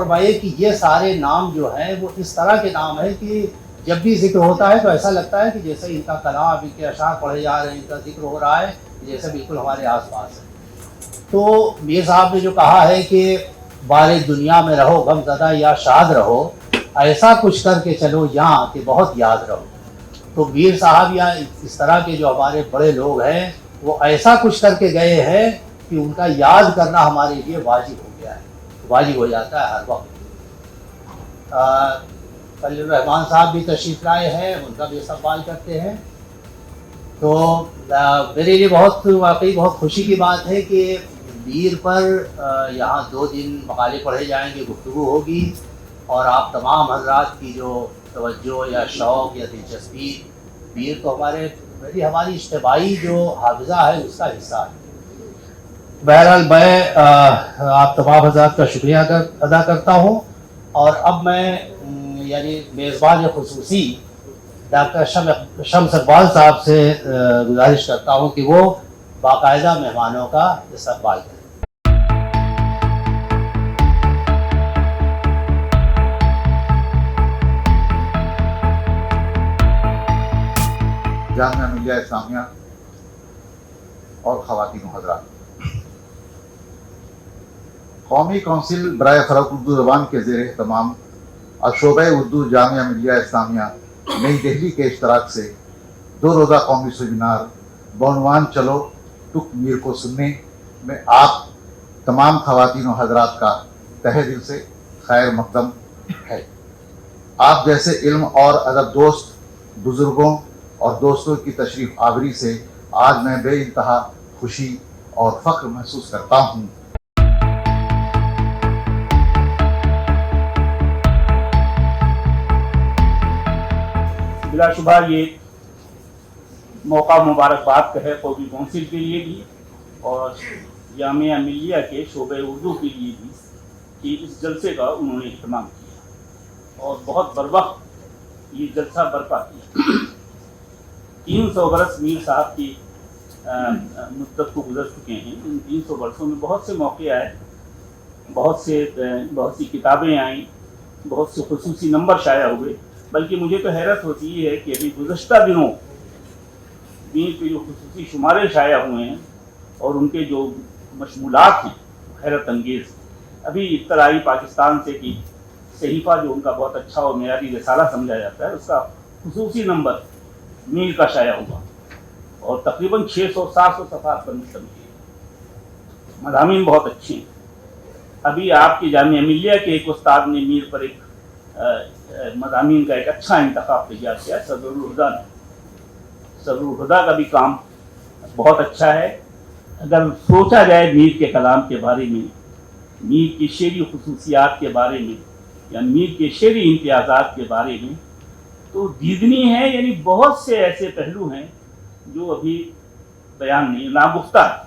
فرمائیے کہ یہ سارے نام جو ہیں وہ اس طرح کے نام ہیں کہ جب بھی ذکر ہوتا ہے تو ایسا لگتا ہے کہ جیسے ان کا کلام، ان کے اشعار پڑھے جا رہے ہیں، ان کا ذکر ہو رہا ہے، جیسے بالکل ہمارے آس پاس ہے۔ تو میر صاحب نے جو کہا ہے کہ بارے دنیا میں رہو غم زدہ یا شاد رہو، ایسا کچھ کر کے چلو یہاں کہ بہت یاد رہو۔ تو میر صاحب یا اس طرح کے جو ہمارے بڑے لوگ ہیں وہ ایسا کچھ کر کے گئے ہیں کہ ان کا یاد کرنا ہمارے لیے واجب ہو گیا ہے، واجب ہو جاتا ہے ہر وقت۔ خلیل الرحمان صاحب بھی تشریف لائے ہیں، ان کا بھی استقبال کرتے ہیں۔ تو میرے لیے واقعی بہت خوشی کی بات ہے کہ میر پر یہاں 2 دن مقالے پڑھے جائیں گے، گفتگو ہوگی، اور آپ تمام حضرات کی جو توجہ یا شوق یا دلچسپی، میر تو ہماری اجتماعی جو حافظہ ہے اس کا حصہ ہے۔ بہرحال میں آپ تمام حضرات کا شکریہ ادا کرتا ہوں، اور اب میں یعنی میزبان خصوصی ڈاکٹر شمس اقبال صاحب سے گزارش کرتا ہوں کہ وہ باقاعدہ مہمانوں کا استقبال کریں۔ جامعہ ملیہ اسلامیہ اور خواتین و حضرات، قومی کونسل برائے فروغ اردو زبان کے زیر اہتمام اور شعبہ اردو جامعہ ملیہ اسلامیہ نئی دہلی کے اشتراک سے 2 روزہ قومی سیمینار بعنوان چلو تک میر کو سننے میں آپ تمام خواتین و حضرات کا تہہ دل سے خیر مقدم ہے۔ آپ جیسے علم اور ادب دوست بزرگوں اور دوستوں کی تشریف آوری سے آج میں بے انتہا خوشی اور فخر محسوس کرتا ہوں۔ بلا شبہ یہ موقع مبارکباد کا ہے قومی کونسل کے لیے بھی اور جامعہ ملیہ کے شعبہ اردو کے لیے بھی کہ اس جلسے کا انہوں نے اہتمام کیا اور بہت بروقت یہ جلسہ برپا کیا۔ 300 برس میر صاحب کی مدت کو گزر چکے ہیں۔ ان 300 برسوں میں بہت سے موقع آئے، بہت سی کتابیں آئیں، بہت سے خصوصی نمبر شائع ہوئے، بلکہ مجھے تو حیرت ہوتی ہے کہ ابھی گزشتہ دنوں میر کے جو خصوصی شمارے شائع ہوئے ہیں اور ان کے جو مشمولات ہیں حیرت انگیز۔ ابھی اطلاع آئی پاکستان سے کہ صحیفہ جو ان کا بہت اچھا اور معیاری رسالہ سمجھا جاتا ہے، اس کا خصوصی نمبر میر کا شائع ہوا اور تقریباً 600-700 صفحات پر مشتمل ہے۔ مضامین بہت اچھے ہیں۔ ابھی آپ کی جامعہ ملیہ کے ایک استاد نے میر پر ایک مضامین کا ایک اچھا انتخاب تیار کیا، صدر الہدیٰ نے۔ صدر الہدیٰ کا بھی کام بہت اچھا ہے۔ اگر سوچا جائے میر کے کلام کے بارے میں، میر کی شعری خصوصیات کے بارے میں یا میر کے شعری امتیازات کے بارے میں، تو دیدنی ہے، یعنی بہت سے ایسے پہلو ہیں جو ابھی بیان نہیں، ناگفتہ ہیں،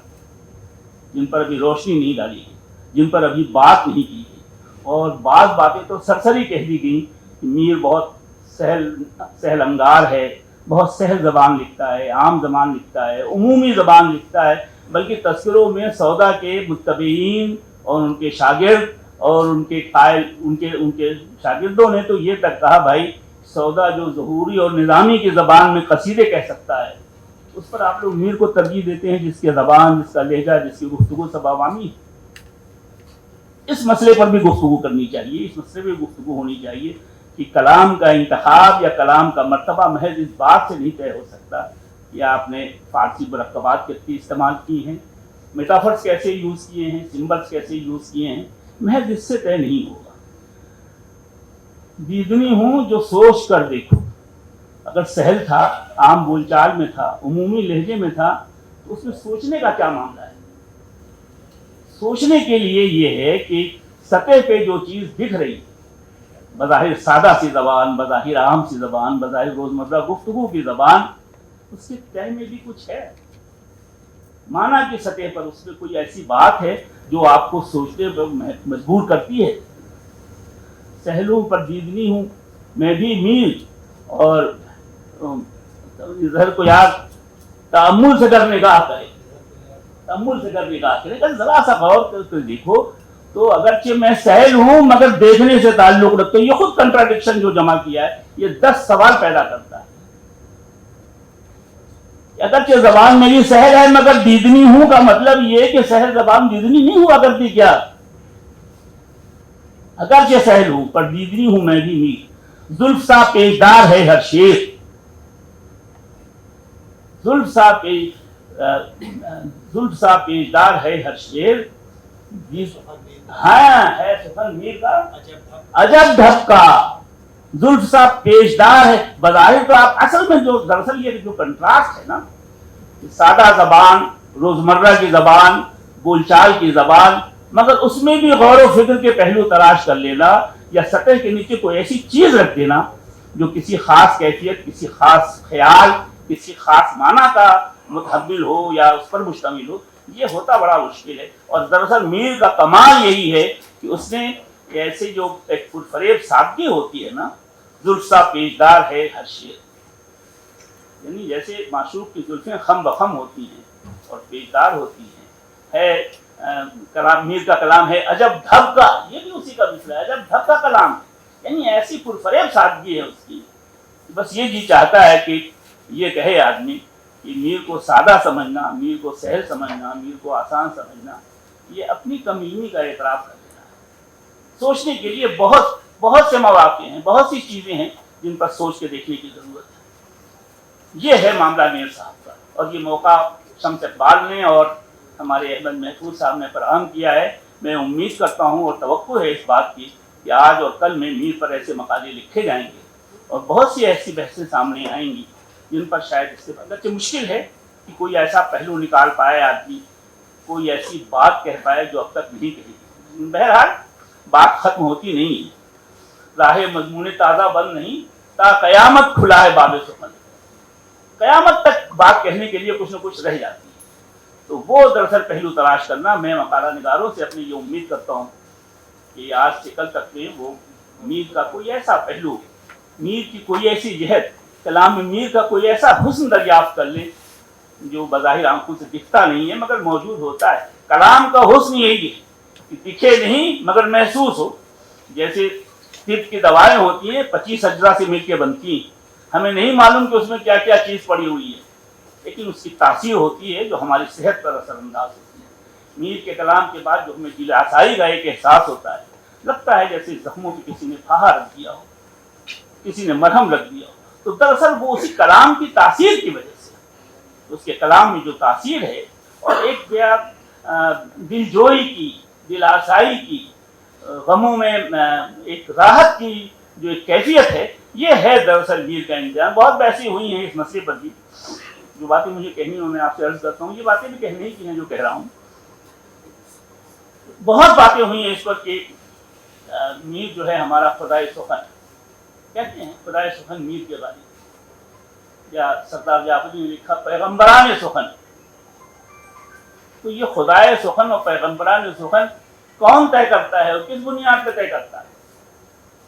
جن پر ابھی روشنی نہیں ڈالی گئی، جن پر ابھی بات نہیں کی گئی، اور بعض باتیں تو سرسری کہہ دی گئی کہ میر بہت سہل انگار ہے، بہت سہل زبان لکھتا ہے، عام زبان لکھتا ہے، عمومی زبان لکھتا ہے، بلکہ تذکروں میں سودا کے متبعین اور ان کے شاگرد اور ان کے قائل ان کے شاگردوں نے تو یہ تک کہا بھائی سودا جو ظہوری اور نظامی کی زبان میں قصیدے کہہ سکتا ہے، اس پر آپ لوگ میر کو ترجیح دیتے ہیں جس کی زبان، جس کا لہجہ، جس کی گفتگو سب عوامی ہے۔ اس مسئلے پر بھی گفتگو کرنی چاہیے، اس مسئلے پہ گفتگو ہونی چاہیے کہ کلام کا انتخاب یا کلام کا مرتبہ محض اس بات سے نہیں طے ہو سکتا کہ آپ نے فارسی مرکبات کتنی استعمال کی ہیں، میٹافرز کیسے یوز کیے ہیں، سمبلز کیسے یوز کیے ہیں، محض اس سے طے نہیں ہوگا۔ دیدنی ہوں جو سوچ کر دیکھو، اگر سہل تھا، عام بول چال میں تھا، عمومی لہجے میں تھا، تو اس میں سوچنے کا کیا معاملہ ہے؟ سوچنے کے لیے یہ ہے کہ سطح پہ جو چیز دکھ رہی ہے، بظاہر سادہ سی زبان، بظاہر عام سی زبان، بظاہر روزمرہ گفتگو کی زبان، اس کے طے میں بھی کچھ ہے، معنی کی سطح پر اس میں کوئی ایسی بات ہے جو آپ کو سوچنے پر مجبور کرتی ہے۔ سہلوں پر دیدنی ہوں میں بھی میر، اور ظہر کو یاد تأمل سے کر نگاہ کرے، تأمل سے کر نگاہ کرے، ذرا سا غور کر کے دیکھو تو اگرچہ میں سہل ہوں مگر دیکھنے سے تعلق رکھتا ہوں. یہ خود کنٹراڈکشن جو جمع کیا ہے یہ 10 سوال پیدا کرتا ہے. اگرچہ زبان میری سہل ہے مگر دیدنی ہوں کا مطلب یہ کہ سہل زبان دیدنی نہیں ہوا کرتی کیا؟ اگرچہ سہل ہوں پر دیدنی ہوں میں بھی میر. زلف سا پیشدار ہے ہر شیر. زلف سا پیشدار ہے ہر شیر. ہاں ہے سخن میر کا عجب ڈھبکا. زلف سا پیشدار ہے. بظاہر تو آپ اصل میں جو دراصل یہ جو کنٹراسٹ ہے نا، سادہ زبان، روزمرہ کی زبان، بول چال کی زبان، مگر اس میں بھی غور و فکر کے پہلو تلاش کر لینا یا سطح کے نیچے کوئی ایسی چیز رکھ دینا جو کسی خاص کیفیت، کسی خاص خیال، کسی خاص معنی کا متحمل ہو یا اس پر مشتمل ہو، یہ ہوتا بڑا مشکل ہے. اور دراصل میر کا کمال یہی ہے کہ اس نے ایسے جو ایک پرفریب سادگی ہوتی ہے نا، زلف سا پیشدار ہے ہر شیر، یعنی جیسے معشوق کی زلفیں خم بخم ہوتی ہیں اور پیشدار ہوتی ہیں. کلام میر کا کلام ہے عجب ڈھب کا، یہ بھی اسی کا مثل ہے. عجب ڈھب کا کلام ہے، یعنی ایسی پرفریب سادگی ہے اس کی. بس یہ جی چاہتا ہے کہ یہ کہے آدمی کہ میر کو سادہ سمجھنا، میر کو سہل سمجھنا، میر کو آسان سمجھنا، یہ اپنی کمینی کا اعتراف کر دینا ہے. سوچنے کے لیے بہت سے مواقع ہیں، بہت سی چیزیں ہیں جن پر سوچ کے دیکھنے کی ضرورت ہے. یہ ہے معاملہ میر صاحب کا، اور یہ موقع شمس اقبال نے اور ہمارے احمد محفوظ صاحب نے فراہم کیا ہے. میں امید کرتا ہوں اور توقع ہے اس بات کی کہ آج اور کل میں میر پر ایسے مقالے لکھے جائیں گے اور بہت سی ایسی بحثیں سامنے آئیں گی جن پر شاید اس سے اگرچہ مشکل ہے کہ کوئی ایسا پہلو نکال پائے آدمی، کوئی ایسی بات کہہ پائے جو اب تک نہیں کہی. بہرحال بات ختم ہوتی نہیں ہے. راہ مضمون تازہ بند نہیں، تا قیامت کھلا ہے باب سخن. قیامت تک بات کہنے کے لیے کچھ نہ کچھ رہ جاتی ہے. تو وہ دراصل پہلو تلاش کرنا. میں مقالہ نگاروں سے اپنی یہ امید کرتا ہوں کہ آج سے کل تک میں وہ میر کا کوئی ایسا پہلو، میر کی کوئی ایسی جہت، کلام میں میر کا کوئی ایسا حسن دریافت کر لیں جو بظاہر آنکھوں سے دکھتا نہیں ہے مگر موجود ہوتا ہے. کلام کا حسن یہی ہے کہ دکھے نہیں مگر محسوس ہو. جیسے طب کی دوائیں ہوتی ہیں 25 اجزاء سے مل کے بنتی ہیں، ہمیں نہیں معلوم کہ اس میں کیا کیا چیز پڑی ہوئی ہے، لیکن اس کی تاثیر ہوتی ہے جو ہماری صحت پر اثر انداز ہوتی ہے. میر کے کلام کے بعد جو ہمیں دل آسائی کا ایک احساس ہوتا ہے، لگتا ہے جیسے زخموں کی کسی نے پھاہا رکھ دیا ہو، کسی نے مرہم رکھ دیا ہو. تو دراصل وہ اسی کلام کی تاثیر کی وجہ سے، اس کے کلام میں جو تاثیر ہے اور ایک دل جوئی کی، دل آسائی کی، غموں میں ایک راحت کی جو ایک کیفیت ہے، یہ ہے دراصل میر کا انجام. بہت بحثیں ہوئی ہیں اس مسئلے پر بھی. جو باتیں مجھے کہنی ہوں میں آپ سے عرض کرتا ہوں، یہ باتیں بھی کہنے کی ہیں جو کہہ رہا ہوں. بہت باتیں ہوئی ہیں اس پر کہ میر جو ہے ہمارا خدائے سخن کہتے ہیں. خدائے سخن میر کے بارے میں، یا سردار جعفری نے لکھا پیغمبران سخن. تو یہ خدائے سخن اور پیغمبران سخن کون طے کرتا ہے اور کس بنیاد پہ طے کرتا ہے؟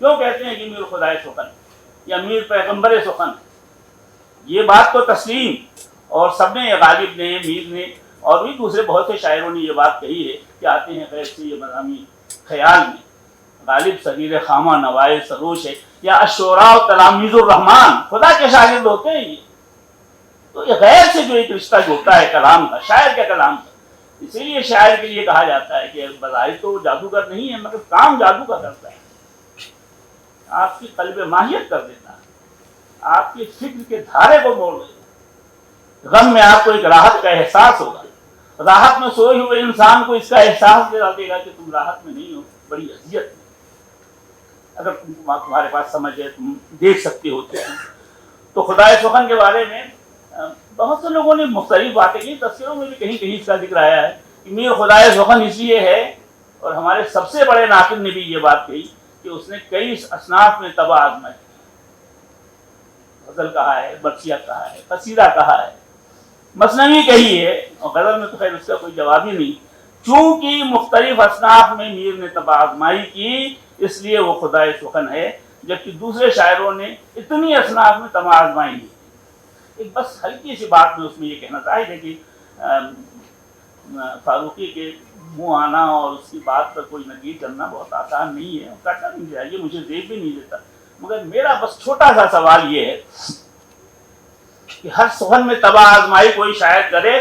کیوں کہتے ہیں کہ میر خدائے سخن یا میر پیغمبر سخن؟ یہ بات تو تسلیم، اور سب نے، غالب نے، میر نے اور بھی دوسرے بہت سے شاعروں نے یہ بات کہی ہے کہ آتے ہیں غیر سے یہ مضامین خیال میں. غالب صغیر خامہ نوائے سروش ہے، یا الشعراء تلاميذ الرحمن، خدا کے شاگرد ہوتے ہیں یہ. تو یہ غیر سے جو ایک رشتہ جوڑتا ہے کلام کا، شاعر کے کلام کا. اسی لیے شاعر کے لیے کہا جاتا ہے کہ بظاہر تو جادوگر نہیں ہے مگر کام جادو کا کرتا ہے. آپ کی قلب ماہیت کر دیتا ہے، آپ کی فکر کے دھارے کو موڑ دیتا ہے. غم میں آپ کو ایک راحت کا احساس ہوگا. راحت میں سوئے ہوئے انسان کو اس کا احساس دلا دے گا کہ تم راحت میں نہیں ہو، بڑی اذیت ہے. اگر تمہارے پاس سمجھ ہے، تم دیکھ سکتے ہوتے ہیں. تو خدائے سخن کے بارے میں بہت سے لوگوں نے مختلف باتیں کی. تفسیروں میں بھی کہیں کہیں اس کا ذکر آیا ہے کہ میر خدائے سخن اس لیے ہے، اور ہمارے سب سے بڑے ناقد نے بھی یہ بات کہی کہ اس نے کئی اصناف میں طبع آزمائی. غزل کہا ہے، مرثیہ کہا ہے، قصیدہ کہا ہے، مثنوی کہی ہے، اور غزل میں تو خیر اس کا کوئی جواب ہی نہیں. چونکہ مختلف اصناف میں میر نے طبع آزمائی کی، اس لیے وہ خدائے سخن ہے. جبکہ دوسرے شاعروں نے اتنی اصناف میں طبع آزمائی نہیں. ایک بس ہلکی سی بات میں اس میں یہ کہنا ظاہر ہے کہ فاروقی کے منہ آنا اور اس کی بات پر کوئی نقید کرنا بہت آسان نہیں ہے، کرنا نہیں چاہیے، مجھے زیب بھی نہیں دیتا، مگر میرا بس چھوٹا سا سوال یہ ہے کہ ہر سخن میں تباہ آزمائی کوئی شاید کرے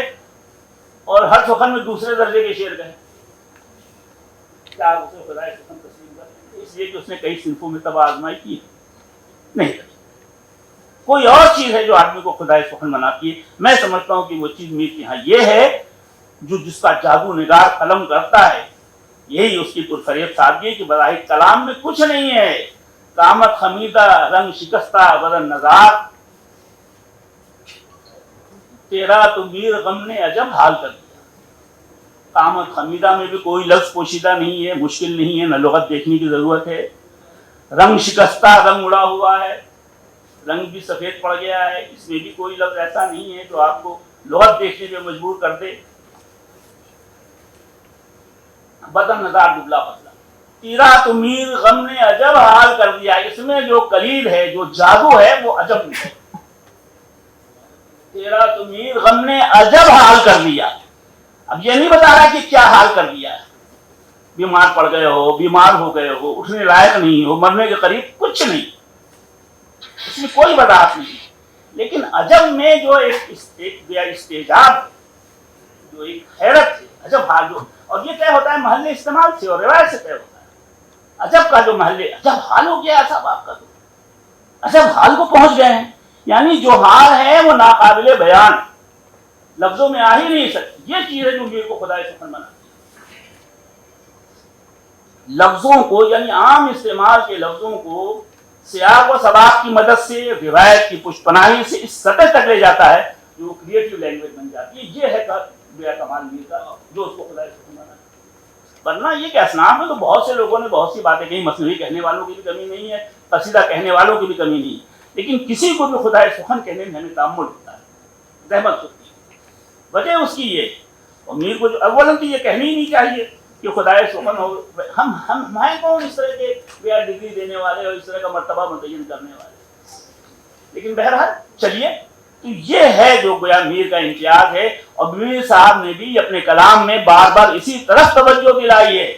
اور ہر سخن میں دوسرے درجے کے شعر کہے، کیا آپ اسے خدائے سخن تسلیم کریں؟ اس لیے کہ اس نے کئی صنفوں میں تباہ آزمائی کی نہیں کری، کوئی اور چیز ہے جو آدمی کو خدائے سخن بناتی ہے۔ میں سمجھتا ہوں کہ وہ چیز میر کے ہاں یہ ہے جو جس کا جادو نگار قلم کرتا ہے، یہی اس کی پرفریب سادگی کہ بظاہر کلام میں کچھ نہیں ہے، قامت خمیدہ رنگ شکستہ بدن نزار، تیرا تو میر غم نے عجب حال کر دیا۔ قامت خمیدہ میں بھی کوئی لفظ پوشیدہ نہیں ہے، مشکل نہیں ہے، نہ لغت دیکھنے کی ضرورت ہے۔ رنگ شکستہ، رنگ اڑا ہوا ہے، رنگ بھی سفید پڑ گیا ہے، اس میں بھی کوئی لفظ ایسا نہیں ہے جو آپ کو لغت دیکھنے پہ مجبور کر دے۔ بدن نظار دبلا پتلا، تیرا تو میر غم نے عجب حال کر دیا، اس میں جو کلید ہے، جو جادو ہے، وہ عجب نہیں ہے۔ تیرا تو میر غم نے عجب حال کر دیا، اب یہ نہیں بتا رہا کہ کیا حال کر دیا ہے، بیمار پڑ گئے ہو، بیمار ہو گئے ہو، اٹھنے لائق نہیں ہو، مرنے کے قریب، کچھ نہیں، اس میں کوئی وضاحت نہیں، لیکن عجب میں جو ایک استعجاب، جو ایک حیرت ہے، عجب حال، جو اور یہ طے ہوتا ہے محل استعمال سے اور روایت سے طے ہوتا ہے۔ عجب کا جو محل، عجب حال ہو گیا صاحب آپ کا، تو عجب حال کو پہنچ گئے ہیں، یعنی جو حال ہے وہ ناقابل بیان، لفظوں میں آ ہی نہیں سکتی، یہ چیز ہے جو میر کو خدائے سخن بناتی ہے۔ لفظوں کو یعنی عام استعمال کے لفظوں کو سیاق و سباق کی مدد سے، روایت کی پشت پناہی سے اس سطح تک لے جاتا ہے جو کریٹو لینگویج بن جاتی ہے۔ یہ ہے بے کمال میر کا جو اس کو خدائے سخن بنا ہے۔ ورنہ یہ کہ اسناف میں تو بہت سے لوگوں نے بہت سی باتیں کہی، مثنوی کہنے والوں کی بھی کمی نہیں ہے، قصیدہ کہنے والوں کی بھی کمی نہیں ہے، لیکن کسی کو بھی خدائے سخن کہنے میں ہمیں تأمل ہوتا ہے، زحمت ہوتی ہے۔ وجہ اس کی یہ، اور میر کو جو اولاً تو یہ کہنی ہی نہیں چاہیے کہ خدائے سخن ہو، ہم ہیں کون اس طرح کے ڈگری دینے والے اور اس طرح کا مرتبہ متعین کرنے والے، لیکن بہرحال چلیے، تو یہ ہے جو گویا میر کا امتیاز ہے، اور میر صاحب نے بھی اپنے کلام میں بار بار اسی طرف توجہ دلائی ہے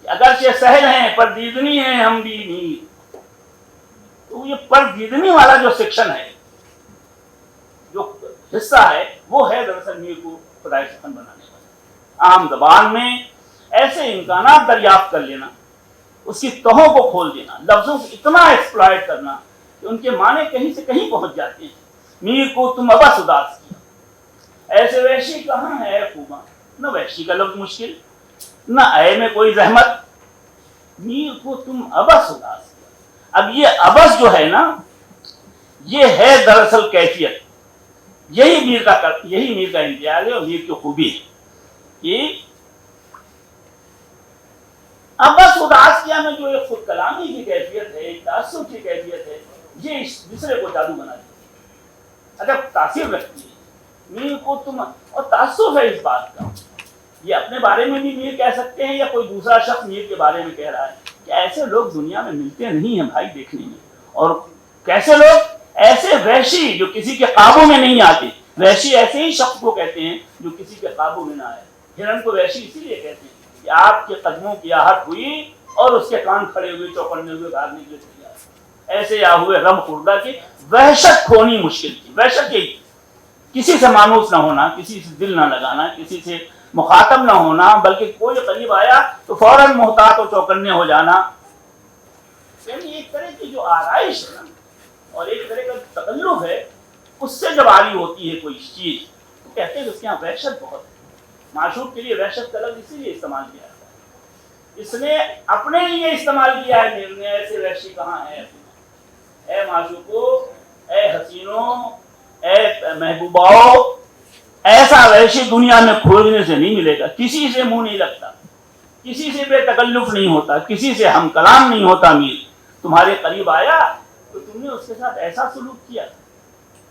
کہ اگرچہ سہل ہیں پر دیدنی ہیں ہم بھی میر، تو یہ پر دیدنی والا جو سیکشن ہے، جو حصہ ہے، وہ ہے دراصل میر کو خدائے سخن بنانے والا۔ عام زبان میں ایسے امکانات دریافت کر لینا، اس کی تہوں کو کھول دینا، لفظوں کو اتنا ایکسپلائٹ کرنا کہ ان کے معنی کہیں سے کہیں پہنچ جاتے ہیں۔ میر کو تم ابس اداس کیا، ایسے وحشی کہاں ہے خوباں، نہ وحشی کا لفظ مشکل، نہ اے میں کوئی زحمت، میر کو تم ابس اداس کیا۔ اب یہ ابس جو ہے نا، یہ ہے دراصل کیفیت، یہی میر کا امتیاز ہے اور میر کی خوبی ہے کہ ابس اداس کیا میں جو ایک خود کلامی کی کیفیت ہے، ایک تعصب کی کیفیت ہے، یہ اس دوسرے کو جادو بنا دیتی ہے، عجب تاثیر رکھتی ہے۔ میر کو تم، اور تعصب ہے اس بات کا، یہ اپنے بارے میں بھی میر کہہ سکتے ہیں یا کوئی دوسرا شخص میر کے بارے میں کہہ رہا ہے کہ ایسے لوگ دنیا میں ملتے نہیں ہیں بھائی دیکھنے میں، اور کیسے لوگ، ایسے وحشی جو کسی کے قابو میں نہیں آتے، وحشی ایسے ہی شخص کو کہتے ہیں جو کسی کے قابو میں نہ آئے۔ ہرن کو وحشی اسی لیے کہتے ہیں کہ آپ کے قدموں کی آہٹ ہوئی اور اس کے کان کھڑے ہوئے، چوپڑنے ہوئے، بھاگنے کے لیے تیار، ایسے یا ہوئے رم خوردہ کی وحشت کھونی مشکل تھی۔ وحشت یہی، کسی سے مانوس نہ ہونا، کسی سے دل نہ لگانا، کسی سے مخاطب نہ ہونا، بلکہ کوئی قریب آیا تو فوراً محتاط و چوکنے ہو جانا، یعنی ایک طرح کی جو آرائش ہے نا، اور ایک طرح کا تکلف ہے، اس سے جب عاری ہوتی ہے کوئی چیز تو کہتے ہیں کہ اس کے یہاں وحشت بہت ہے۔ معشوق کے لیے وحشت کا لفظ اسی لیے استعمال کیا جاتا ہے، اس نے اپنے لیے استعمال کیا ہے میر نے، ایسے وحشی کہاں ہے، اے معشوقو، اے حسینوں، اے محبوباؤ، ایسا وحشی دنیا میں کھوجنے سے نہیں ملے گا، کسی سے منہ نہیں لگتا، کسی سے بے تکلف نہیں ہوتا، کسی سے ہم کلام نہیں ہوتا۔ میر تمہارے قریب آیا تو تم نے اس کے ساتھ ایسا سلوک کیا،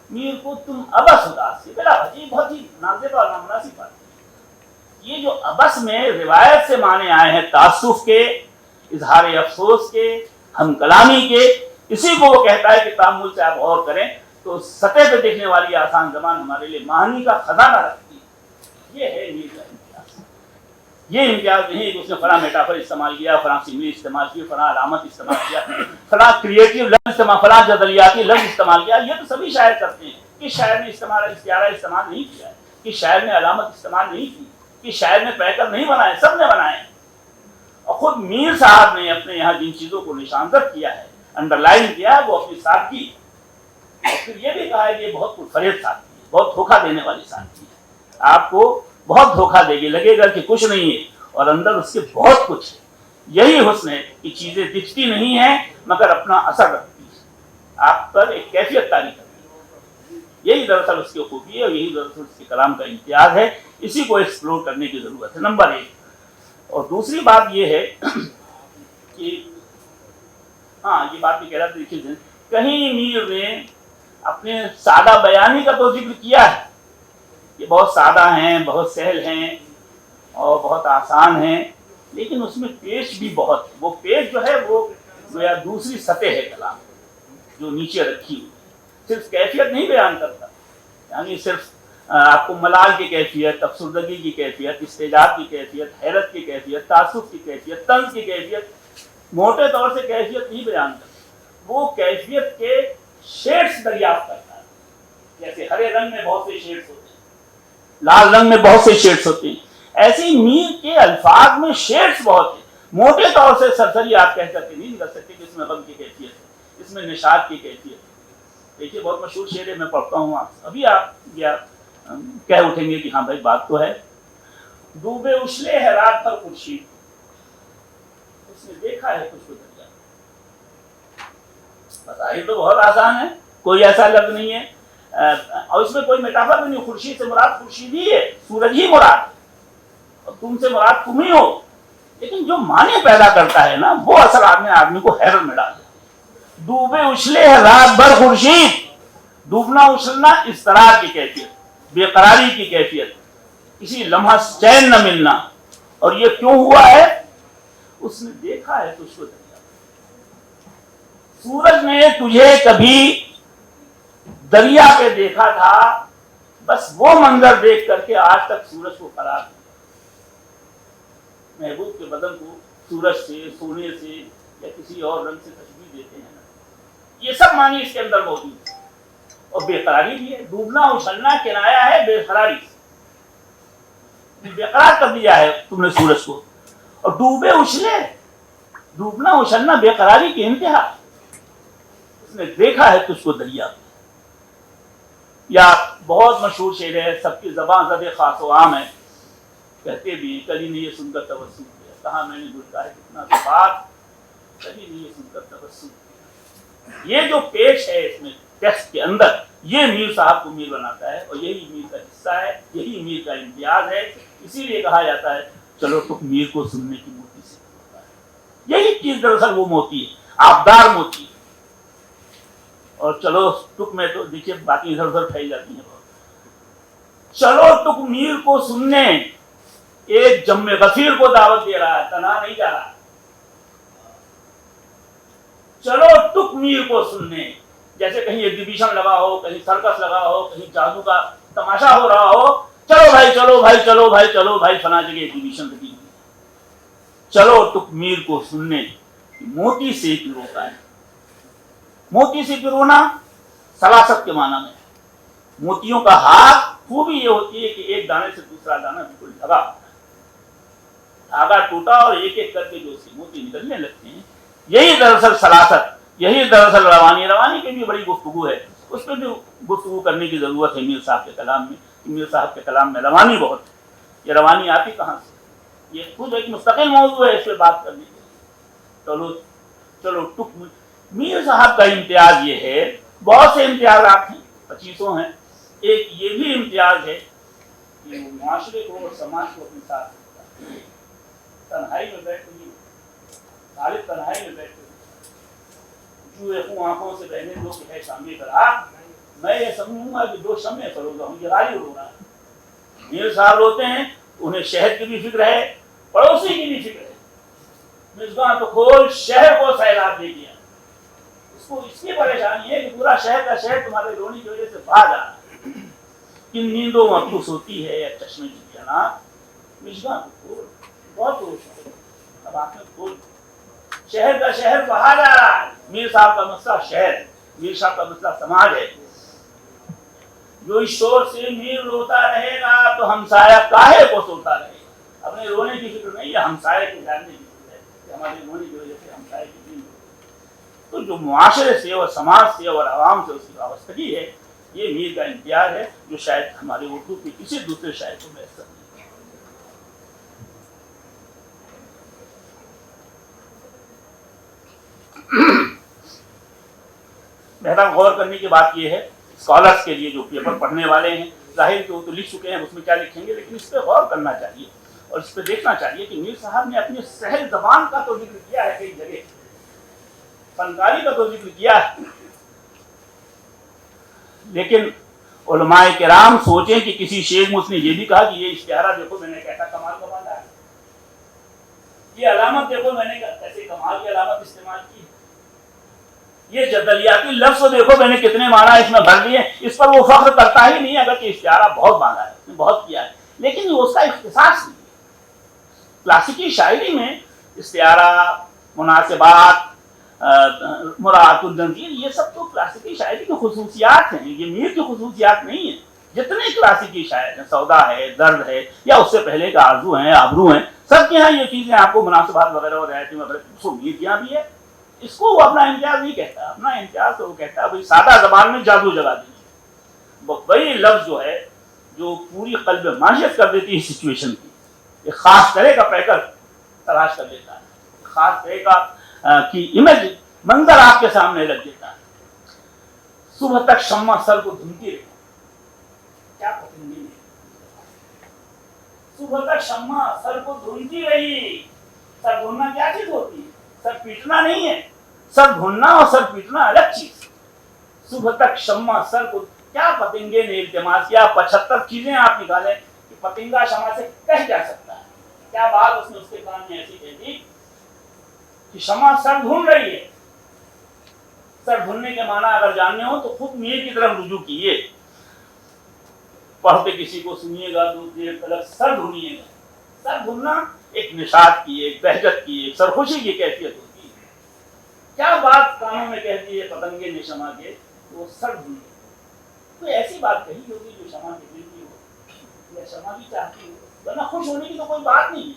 میر کو تم ابس اداس سے، بلا وجہ بہت ہی نازک اور نامناسب بات ہے۔ یہ جو ابس میں روایت سے معنی آئے ہیں تعسف کے، اظہار افسوس کے، ہم کلامی کے، اسی کو وہ کہتا ہے کہ تأمل سے آپ غور کریں تو سطح پہ دیکھنے والی آسان زبان ہمارے لیے معنی کا خزانہ رکھتی ہے۔ یہ ہے میر کا امتیاز۔ ये इम्तियाज नहीं कि उसने फला मेटाफर इस्तेमाल किया, फला सिमली इस्तेमाल की, फला अलामत इस्तेमाल किया, फला क्रिएटिव लफ्ज इस्तेमाल, फला जदलियाती लफ्ज इस्तेमाल किया। ये तो सभी शायर करते हैं। कि शायर ने इस्तिआरा इस्तेमाल नहीं किया है, कि शायर ने अलामत इस्तेमाल नहीं की, कि शायर ने पैटर्न नहीं बनाए, सब ने बनाए। और खुद मीर साहब ने अपने यहाँ जिन चीज़ों को निशानजद किया है, अंडरलाइन किया है, वो अपनी सादगी। और फिर ये भी कहा है कि ये बहुत फरेब सादगी है, बहुत धोखा देने वाली सादगी है, आपको बहुत धोखा देगी, लगेगा कि कुछ नहीं है और अंदर उसके बहुत कुछ है। यही हुस्न है कि चीज़ें दिखती नहीं है मगर अपना असर रखती है, आप पर एक कैफियत तारी करती है। यही दरअसल उसकी खूबी है और यही दरअसल उसके कलाम का इम्तियाज है। इसी को एक्सप्लोर करने की ज़रूरत है, नंबर 1। और दूसरी बात ये है कि हाँ, ये बात भी कह रहा था, देखिए कहीं मीर ने अपने सादा बयानी का तो जिक्र किया है, ये बहुत सादा हैं, बहुत सहल हैं और बहुत आसान हैं, लेकिन उसमें पेश भी बहुत है। वो पेश जो है वो गोया दूसरी सतह है कलाम, जो नीचे रखी हुई, सिर्फ कैफियत नहीं बयान करता, यानी सिर्फ आपको मलाल की कैफियत, अफसुर्दगी की कैफियत, इस्तेजाब की कैफियत, हैरत की कैफियत, तासुफ की कैफियत, तंज की कैफियत, मोटे तौर से कैफियत नहीं बयान करता, वो कैफियत के शेड्स दरियाफ्त करता है। जैसे हरे रंग में बहुत से शेड्स होते हैं, लाल रंग में बहुत से शेड्स होते हैं, ऐसे ही मीर के अल्फाज में शेड्स बहुत है। मोटे तौर से सरसरी आप कह करके नहीं निकल सकते कि इसमें गम की कैफियत है, इसमें निशात की कैफियत है। देखिए बहुत मशहूर शेर है, मैं पढ़ता हूँ, आप अभी आप या कह उठेंगे कि हाँ भाई बात तो है। डूबे उछले है रात भर खुर्शीद, उसने देखा है कुछ दरिया। पता ये तो बहुत आसान है, कोई ऐसा लफ्ज नहीं है और इसमें कोई मेटाफर भी नहीं। खुर्शीद से मुराद खुर्शीद ही है, सूरज ही मुराद है, और तुमसे मुराद तुम ही हो। लेकिन जो माने पैदा करता है ना, वो असल आदमी को हैरत में डाल देता। डूबे उछले है रात भर खुर्शीद, डूबना उछलना इस तरह की कैफियत, बेकरारी की कैफियत, किसी लम्हा चैन न मिलना। और ये क्यों हुआ है? उसने देखा है तुझको दरिया। सूरज ने तुझे कभी दरिया पे देखा था, बस वो मंजर देख करके आज तक सूरज को करार दिया। महबूब के बदन को सूरज से, सोने से या किसी और रंग से तशबीह देते हैं ना, ये सब मानी इसके अंदर मौजूद है। और बेकरारी भी है, डूबना उछलना किनाया है बेकरारी से, बेकरार कर दिया है तुमने सूरज को। और डूबे उछले, डूबना उछलना बेकरारी की इंतहा, उसने देखा है तुझको दरिया। या बहुत मशहूर शेर है, सबकी ज़बान ज़द खास व आम है, कहते भी कली ने ये सुनकर तबस्सुम किया, कहा मैंने गुस्सा है कितना तो बात, कली ने ये सुनकर तबस्सुम किया। ये जो पेश है इसमें टेक्स्ट के अंदर, ये मीर साहब को मीर बनाता है और यही मीर का हिस्सा है, यही मीर का इम्तियाज है। इसीलिए कहा जाता है चलो तुक मीर को सुनने की मोती से होता है। यही चीज दरअसल वो मोती है, आबदार मोती है। और चलो तुक में तो देखिए बाकी इधर उधर फैल जाती है। चलो तुक मीर को सुनने, एक जम्मे गफीर को दावत दे रहा है, तना नहीं जा रहा। चलो तुक मीर को सुनने, जैसे कहीं एग्जीबिशन लगा हो, कहीं सर्कस लगा हो, कहीं जादू का तमाशा हो रहा हो, चलो भाई चलो भाई चलो भाई चलो भाई फला जगह एग्जीबिशन लगी हुई, चलो तुक मीर को सुनने। मोती से पिरोता है, मोती से पिरोना सलासत के माना में। मोतियों का हाथ खूबी ये होती है कि एक दाने से दूसरा दाना बिल्कुल लगा, धागा टूटा और एक एक करके जो उसके मोती निकलने लगते हैं, यही दरअसल सलासत, यही दरअसल रवानी। रवानी की भी बड़ी गुफ्तगू है, उस पर भी गुफ्तगू करने की ज़रूरत है मीर साहब के कलाम में। मीर साहब के कलाम में रवानी बहुत है। ये रवानी आती कहाँ से? ये खुद एक मुस्तकिल मौजू है इस पर बात करने के लिए। चलो चलो टुक मीर साहब का इम्तियाज ये है, बहुत से इम्तियाज़ात हैं, 25 हैं। एक ये भी इम्तियाज है कि वो माशरे को और समाज को अपने साथ रखता है। तन्हाई में बैठे, खालिद तन्हाई में बैठे, आंखों से बहने दो कि है शामी करा, मैं ये समझूंगा कि 2 शम्मे फरोगा हूँ, ये गाली रो रहा है। मीर साहब रोते हैं, उन्हें शहर की भी फिक्र है, पड़ोसी की भी फिक्र है। मिसबाह तो खोल शहर को सैलाब दे दिया, उसको इसकी परेशानी है कि पूरा शहर का शहर तुम्हारे रोने की वजह से भाग आ रहा है। किन नींदों में अफसोस होती है या चश्मे की जाना, मिसबाह तो खोल बहुत रोशन। अब आपने बोल, शहर का शहर कहा जा रहा है, मीर साहब का मसला शहर है, मीर साहब का मसला समाज है। जो इस शोर से मीर रोता रहेगा तो हमसाया काहे को सोता रहेगा। अपने रोने की फिक्र नहीं है, हमसाये की जानने की फिक्र है कि हमारे रोने की वजह से हमसाये की नहीं। तो जो मुआशरे से और समाज से और आवाम से उसकी वाबस्तगी है, ये मीर का इम्तियाज है, जो शायद हमारे उर्दू के किसी दूसरे शायर को मैसर नहीं। बेहतर गौर करने की बात यह है, स्कॉलर्स के लिए जो पेपर पढ़ने वाले हैं, जाहिर कि वो तो लिख चुके हैं, उसमें क्या लिखेंगे, लेकिन इस पर गौर करना चाहिए और इस पर देखना चाहिए कि मीर साहब ने अपनी सहल ज़बान का तो जिक्र किया है कई जगह, फनकारी का तो जिक्र किया है, लेकिन उलमाए किराम सोचें कि किसी शेख मुझ ने ये भी कहा कि ये इश्तिहारा देखो मैंने कैसा कमाल का बांधा है, ये अलामत देखो मैंने कैसे कमाल की अलामत इस्तेमाल की, ये जदलियाती लफ्ज़ देखो मैंने कितने माना इसमें भर दिए। इस पर वो फख्र करता ही नहीं अगर कि इश्तिहारा बहुत बांधा है, उसने बहुत किया है, लेकिन उसका इख्तिसास नहीं है। क्लासिकी शायरी में इश्तिहारा, मुनासिबात, मुराअतुल नज़ीर, ये सब तो क्लासिकी शायरी की खुसूसियात हैं, ये मीर की खुसूसियात नहीं है। जितने क्लासिकी शायर हैं, सौदा है, दर्द है, या उससे पहले का आरजू हैं, आबरू हैं, सबके यहाँ ये चीज़ें आपको मुनासिबात वगैरह और रहती वगैरह मीर के यहाँ भी है। इसको वो अपना इम्तियाज नहीं कहता, अपना इम्तियाज तो वो कहता है भाई सादा जबान में जादू जगा दीजिए। वही लफ्ज़ जो है जो पूरी कल्ब माशियत कर देती है सिचुएशन की, एक खास तरह का पैकर तलाश कर देता है, खास तरह का की इमेज मंजर आपके सामने रख देता है। सुबह तक शम्मा सर को धुनती रही, क्या पसंदी है, सुबह तक शम्मा सर को धुनती रही। सर धुनना क्या चीज होती है, सर पीटना नहीं है, सर धुनना और सर पीटना अलग चीज। सुबह तक शम्मा सर को, क्या पतंगे ने इल्तिमास किया, 75 चीजें आप निकाले कि पतंगा शम्मा से कह जा सकता है, क्या बात उसने उसके कान में ऐसी कह दी कि शम्मा सर धुन रही है। सर धुनने के माना अगर जानने हो तो खुद मीर की तरफ रुजू कीजिए, पढ़ते किसी को सुनिएगा, दूसरी तरफ सर धुनिएगा। सर धुनना एक निशात की, एक बहजत की, एक सरखुशी की कैफियत होती है। क्या बात कानों में कह दी है पतंगे ने शमा के, तो वो सर धुने। तो ऐसी बात कही होगी जो शमा के दिल की हो या शमा भी चाहती हो, वरना खुश होने की तो कोई बात नहीं है।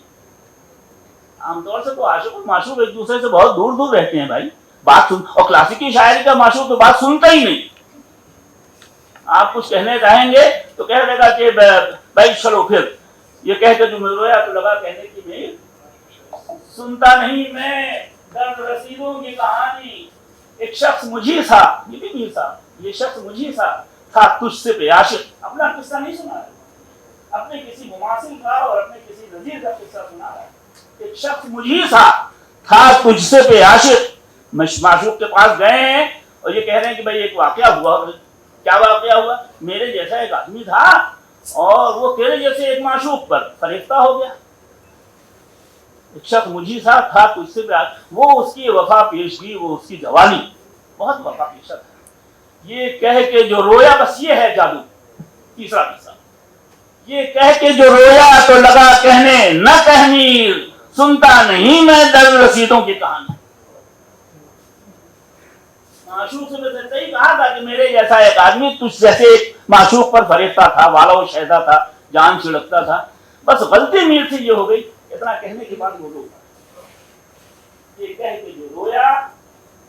आमतौर से तो आशिक और माशूक एक दूसरे से बहुत दूर दूर रहते हैं भाई, बात सुन, और क्लासिकी शायरी का माशूक तो बात सुनता ही नहीं। आप कुछ कहने चाहेंगे तो कह देगा कि भाई चलो फिर, ये कह के जो मैं रोया तो लगा कहने की मैं सुनता नहीं मैं दर्द रसीदों की कहानी, एक शख्स मुझी था, ये भी मीर साहब, ये शख्स मुझी था तुझसे पे आशिक। अपना किस्सा नहीं सुना है, अपने किसी मुमासिल का और अपने किसी नजीर का किस्सा सुना है। एक शख्स मुझी था तुझसे पे आशिक, माशूक के पास गए हैं और ये कह रहे हैं कि भाई एक वाकया हुआ। क्या वाकया हुआ, मेरे जैसा एक आदमी था और वो तेरे जैसे एक माशूक पर फरिश्ता हो गया। एक शख्स मुझी था तुझसे पे आशिक, वो उसकी वफा पेशगी, वो उसकी जवानी बहुत वफा पेशा था। ये कह के जो रोया, बस ये है जादू। तीसरा किस्सा, ये कह के जो रोया तो लगा कहने न कहनी, सुनता नहीं मैं दर्द रसीदों की कहानी। माशूक से मैं सच्चा ही कहा था कि मेरे जैसा एक आदमी तुझ जैसे एक माशूक पर फरिश्ता था, वाला वो शहदा था, जान छिड़कता था। बस गलती मीर से ये हो गई, इतना कहने के बाद वो ये कह के जो रोया,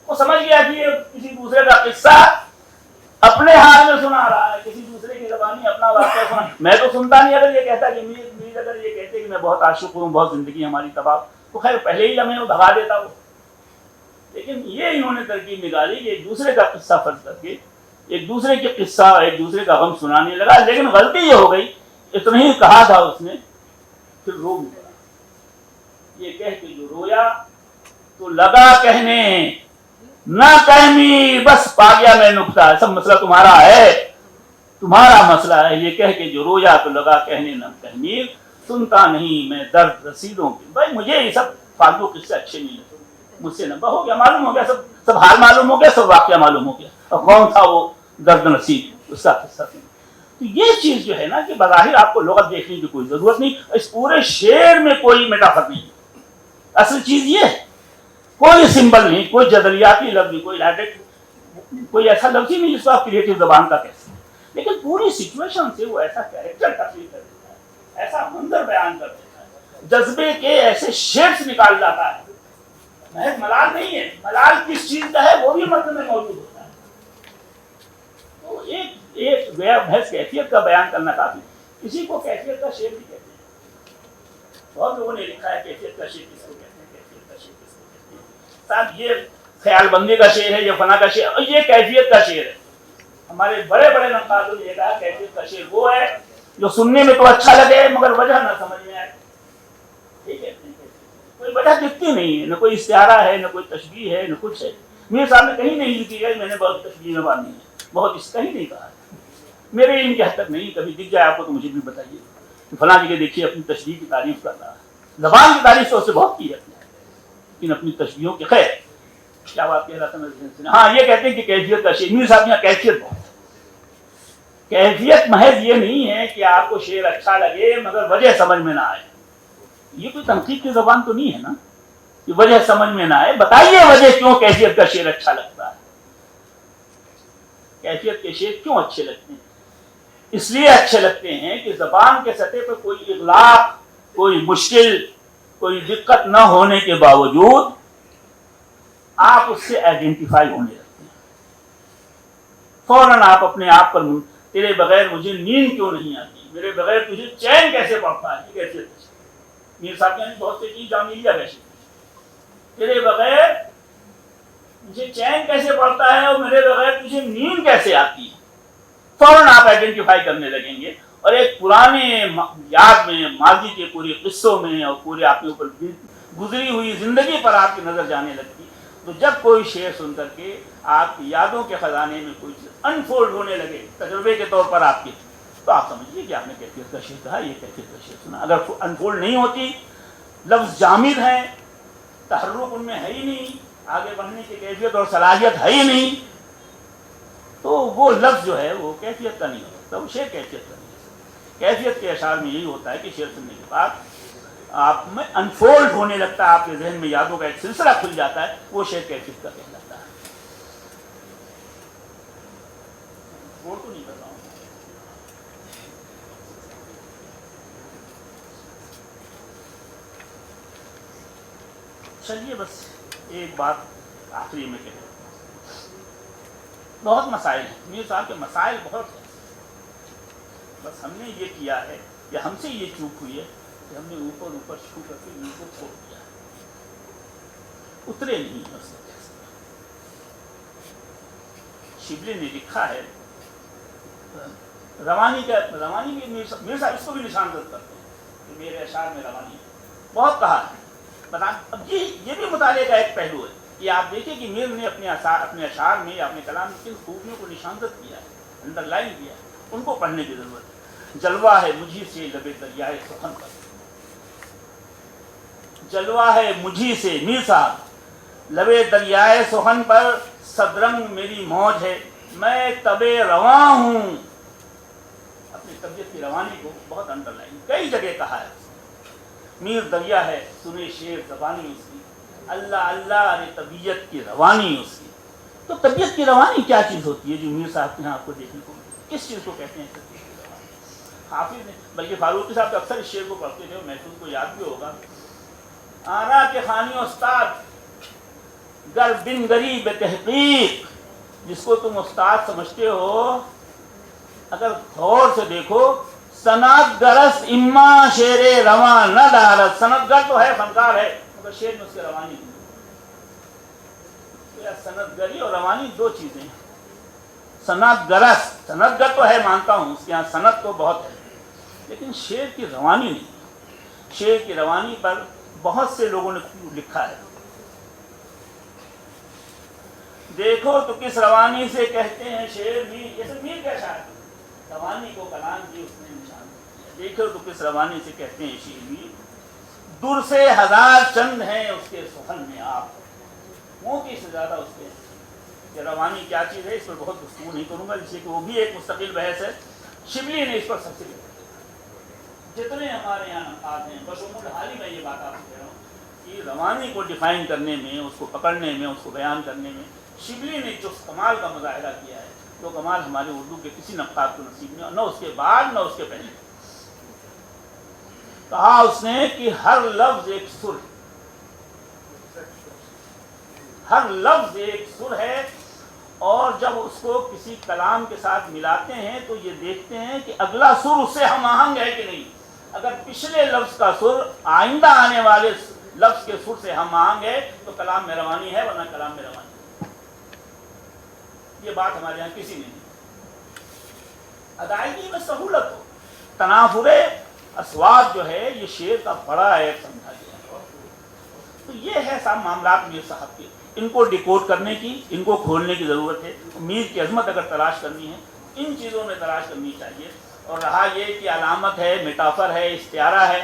वो समझ गया कि ये किसी दूसरे का किस्सा अपने हाल में सुना रहा है, किसी दूसरे की ज़बानी अपना वाक़या सुना। मैं तो सुनता नहीं, अगर ये कहता कि मीर अगर ये कहते कि मैं बहुत आशिक हूँ, बहुत जिंदगी हमारी तबाह, तो खैर पहले ही लम्हे भगा देता वो। लेकिन ये इन्होंने तरकीब निकाली कि एक दूसरे का किस्सा फर्ज करके एक दूसरे के किस्सा, एक दूसरे का गम सुनाने लगा। लेकिन गलती ये हो गई, इतना ही कहा था उसने, फिर रो निकला। ये कह के जो रोया तो लगा कहने ना कहनी, बस पा गया मैं नुक्ता, सब मसला तुम्हारा है, तुम्हारा मसला है। ये कह के जो रोया तो लगा कहने न कहनी, सुनता नहीं मैं दर्द रसीदों की। भाई मुझे ये सब फालतू किस्से अच्छे नहीं लगते, मुझसे नंबर हो गया, मालूम हो गया, सब हाल मालूम हो गया, सब वाक्य मालूम हो गया। और कौन था वो दर्द नसीब, उसका किस्सा। تو یہ چیز جو ہے نا کہ بظاہر آپ کو لغت دیکھنے کی کوئی ضرورت نہیں، اس پورے شعر میں کوئی میٹافر نہیں، اصل چیز یہ ہے کوئی سمبل نہیں، کوئی جدلیاتی لفظ نہیں، کوئی ایسا لفظ ہی نہیں جس کو آپ کریٹو زبان کا کہہ سکتے، لیکن پوری سچویشن سے وہ ایسا کیریکٹر تخلیق کر دیتا ہے، ایسا منظر بیان کر دیتا ہے، جذبے کے ایسے شیپس نکال جاتا ہے، محض ملال نہیں ہے، ملال کس چیز کا ہے وہ بھی متن میں موجود ہوتا ہے، تو ایک محض کیفیت کا بیان کرنا کافی، کسی کو کیفیت کا شعر بھی کہتے ہیں، بہت لوگوں نے لکھا ہے کیفیت کا شعر کس کو کہتے ہیں، کیفیت کا شعر کس کو کہتے ہیں، صاحب یہ خیال بندی کا شعر ہے، یہ فنا کا شعر، اور یہ کیفیت کا شعر ہے، ہمارے بڑے بڑے نقادوں نے کہا کیفیت کا شعر وہ ہے جو سننے میں تو اچھا لگے مگر وجہ نہ سمجھ میں آئے، ٹھیک ہے، کوئی وجہ دکھتی نہیں ہے، نہ کوئی استعارہ ہے، نہ کوئی تشبیہ ہے، نہ کچھ ہے، میر صاحب نے کہیں نہیں لکھی ہے میں نے بہت تشبیہ میں باندھی ہے، بہت اس کہیں نہیں کہا، میرے علم کے حد تک نہیں، کبھی دکھ جائے آپ کو تو مجھے بھی بتائیے، فلاں جگہ دیکھیے اپنی تشبیہ کی تعریف کر رہا ہے، زبان کی تعریف تو اس سے بہت کی جاتی ہے، لیکن اپنی تشبیہوں کے خیر کیا بات کہہ رہا تھا میں، ہاں یہ کہتے ہیں کہ کیفیت کا شعر، میر صاحب یہاں کیفیت بہت ہے، کیفیت محض یہ نہیں ہے کہ آپ کو شعر اچھا لگے مگر وجہ سمجھ میں نہ آئے، یہ کوئی تنقید کی زبان تو نہیں ہے نا کہ وجہ سمجھ میں نہ آئے، بتائیے وجہ کیوں کیفیت کا شعر اچھا لگتا ہے، کیفیت کے شعر کیوں اچھے لگتے ہیں، اس لیے اچھے لگتے ہیں کہ زبان کے سطح پر کوئی اغلاق، کوئی مشکل، کوئی دقت نہ ہونے کے باوجود آپ اس سے آئیڈینٹیفائی ہونے لگتے ہیں، فوراً آپ اپنے آپ پر تیرے بغیر مجھے نیند کیوں نہیں آتی، میرے بغیر تجھے چین کیسے پڑتا ہے، یہ کیسے میر صاحب نے بہت سے چیز جامعیہ کیسے، تیرے بغیر مجھے چین کیسے پڑتا ہے اور میرے بغیر تجھے نیند کیسے آتی ہے، فوراً آپ آئیڈینٹیفائی کرنے لگیں گے، اور ایک پرانے یاد میں، ماضی کے پورے قصوں میں اور پورے آپ کے اوپر گزری ہوئی زندگی پر آپ کی نظر جانے لگتی، تو جب کوئی شعر سن کر کے آپ کی یادوں کے خزانے میں کوئی چیز انفولڈ ہونے لگے تجربے کے طور پر آپ کے، تو آپ سمجھیے کہ آپ نے کیفیت کا شعر کہا، یہ کیفیت کا شعر سنا، اگر انفولڈ نہیں ہوتی، لفظ جامد ہیں، تحرک ان میں ہے ہی نہیں، آگے بڑھنے کی کیفیت اور صلاحیت ہے ہی نہیں، تو وہ لفظ جو ہے وہ کیفیت کا نہیں ہوتا، وہ شعر کیفیت کا نہیں ہوتا، کیفیت کے اشعار میں یہی ہوتا ہے کہ شعر سننے کے بعد آپ میں انفولڈ ہونے لگتا ہے، آپ کے ذہن میں یادوں کا ایک سلسلہ کھل جاتا ہے، وہ شعر کیفیت کا کہلاتا ہے، وہ تو نہیں کر رہا ہوں، چلیے بس ایک بات آخری میں کہہ، بہت مسائل ہیں، میر صاحب کے مسائل بہت ہیں، بس ہم نے یہ کیا ہے کہ ہم سے یہ چوک ہوئی ہے کہ ہم نے اوپر اوپر چھو کر کے ان کو چھوڑ دیا ہے، اترے نہیں اس میں کیسے، شبلی نے لکھا ہے روانی بھی میر صاحب اس کو بھی نشان زد کرتے ہیں کہ میرے اشعار میں روانی ہے، بہت کہا ہے، اب یہ بھی مطالعے کا ایک پہلو ہے کہ آپ دیکھیں کہ میر نے اپنے اشعار میں یا اپنے کلام میں کن خوبیوں کو نشاندت کیا ہے، انڈر لائن کیا ہے، ان کو پڑھنے کی ضرورت ہے، جلوہ ہے مجھی سے لبے دریائے سخن پر، جلوہ ہے مجھی سے میر صاحب لبے دریائے سخن پر، صدرنگ میری موج ہے، میں طبع رواں ہوں، اپنی طبیعت کی روانی کو بہت انڈر لائن کئی جگہ کہا ہے، میر دریا ہے سنے شعر زبانی اس کی، اللہ اللہ ارے طبیعت کی روانی اس کی، تو طبیعت کی روانی کیا چیز ہوتی ہے جو میر صاحب کے یہاں آپ کو دیکھنے کو ملتی ہے، کس چیز کو کہتے ہیں طبیعت کی روانی، حافظ نے بلکہ فاروقی صاحب اکثر اس شعر کو پڑھتے تھے، محفوظ کو یاد بھی ہوگا، آرا کے خانی استاد گر بن غریب تحقیق، جس کو تم استاد سمجھتے ہو اگر غور سے دیکھو، صنعت گرس اما شعر رواں نہ دارت، صنعت گر تو ہے، فنکار ہے، مگر شعر میں اس کے روانی نہیں، صنعت گری اور روانی دو چیزیں ہیں، صنعت گرس، صنعت گر تو ہے مانتا ہوں، اس کے یہاں صنعت تو بہت ہے، لیکن شعر کی روانی نہیں، شعر کی روانی پر بہت سے لوگوں نے لکھا ہے، دیکھو تو کس روانی سے کہتے ہیں شعر بھی، جیسے میر کا شاعر روانی کو کلام کی اس نے نشان دیا، دیکھو تو کس روانی سے کہتے ہیں شعر بھی، دور سے ہزار چند ہیں اس کے سخن میں آپ، موتی سے زیادہ اس کے، کہ روانی کیا چیز ہے اس پر بہت گفتگو نہیں کروں گا، جس سے کہ وہ بھی ایک مستقل بحث ہے، शिबली ने इस पर सबसे जितने हमारे यहाँ नक़ाद हैं, बशमूल हाल ही में ये बात आपसे कह रहा हूँ कि रवानी को डिफाइन करने में, उसको पकड़ने में, उसको बयान करने में शिबली ने जो कमाल का मुजाहिरा किया है, वो कमाल हमारे उर्दू के किसी नक़ाद को नसीब नहीं, न उसके बाद न उसके पहले। कहा उसने कि हर लफ्ज एक सुर, हर लफ्ज एक सुर है, और जब उसको किसी कलाम के साथ मिलाते हैं तो ये देखते हैं कि अगला सुर उससे हम आहंग है कि नहीं। अगर पिछले लफ्ज का सुर आइंदा आने वाले लफ्ज के सुर से हम आहंग है तो कलाम में रवानी है, वरना कलाम में रवानी है। ये बात हमारे यहाँ किसी ने नहीं। अदायगी में सहूलत हो, तनाफुरे अस्वाद जो है ये शेर का बड़ा ऐप समझा गया। तो ये है सब मामलात मीर साहब के, इनको डिकोड करने की, इनको खोलने की ज़रूरत है। मीर की अजमत अगर तलाश करनी है, इन चीज़ों में तलाश करनी चाहिए। और रहा ये कि अलामत है, मेटाफर है, इस्तियारा है,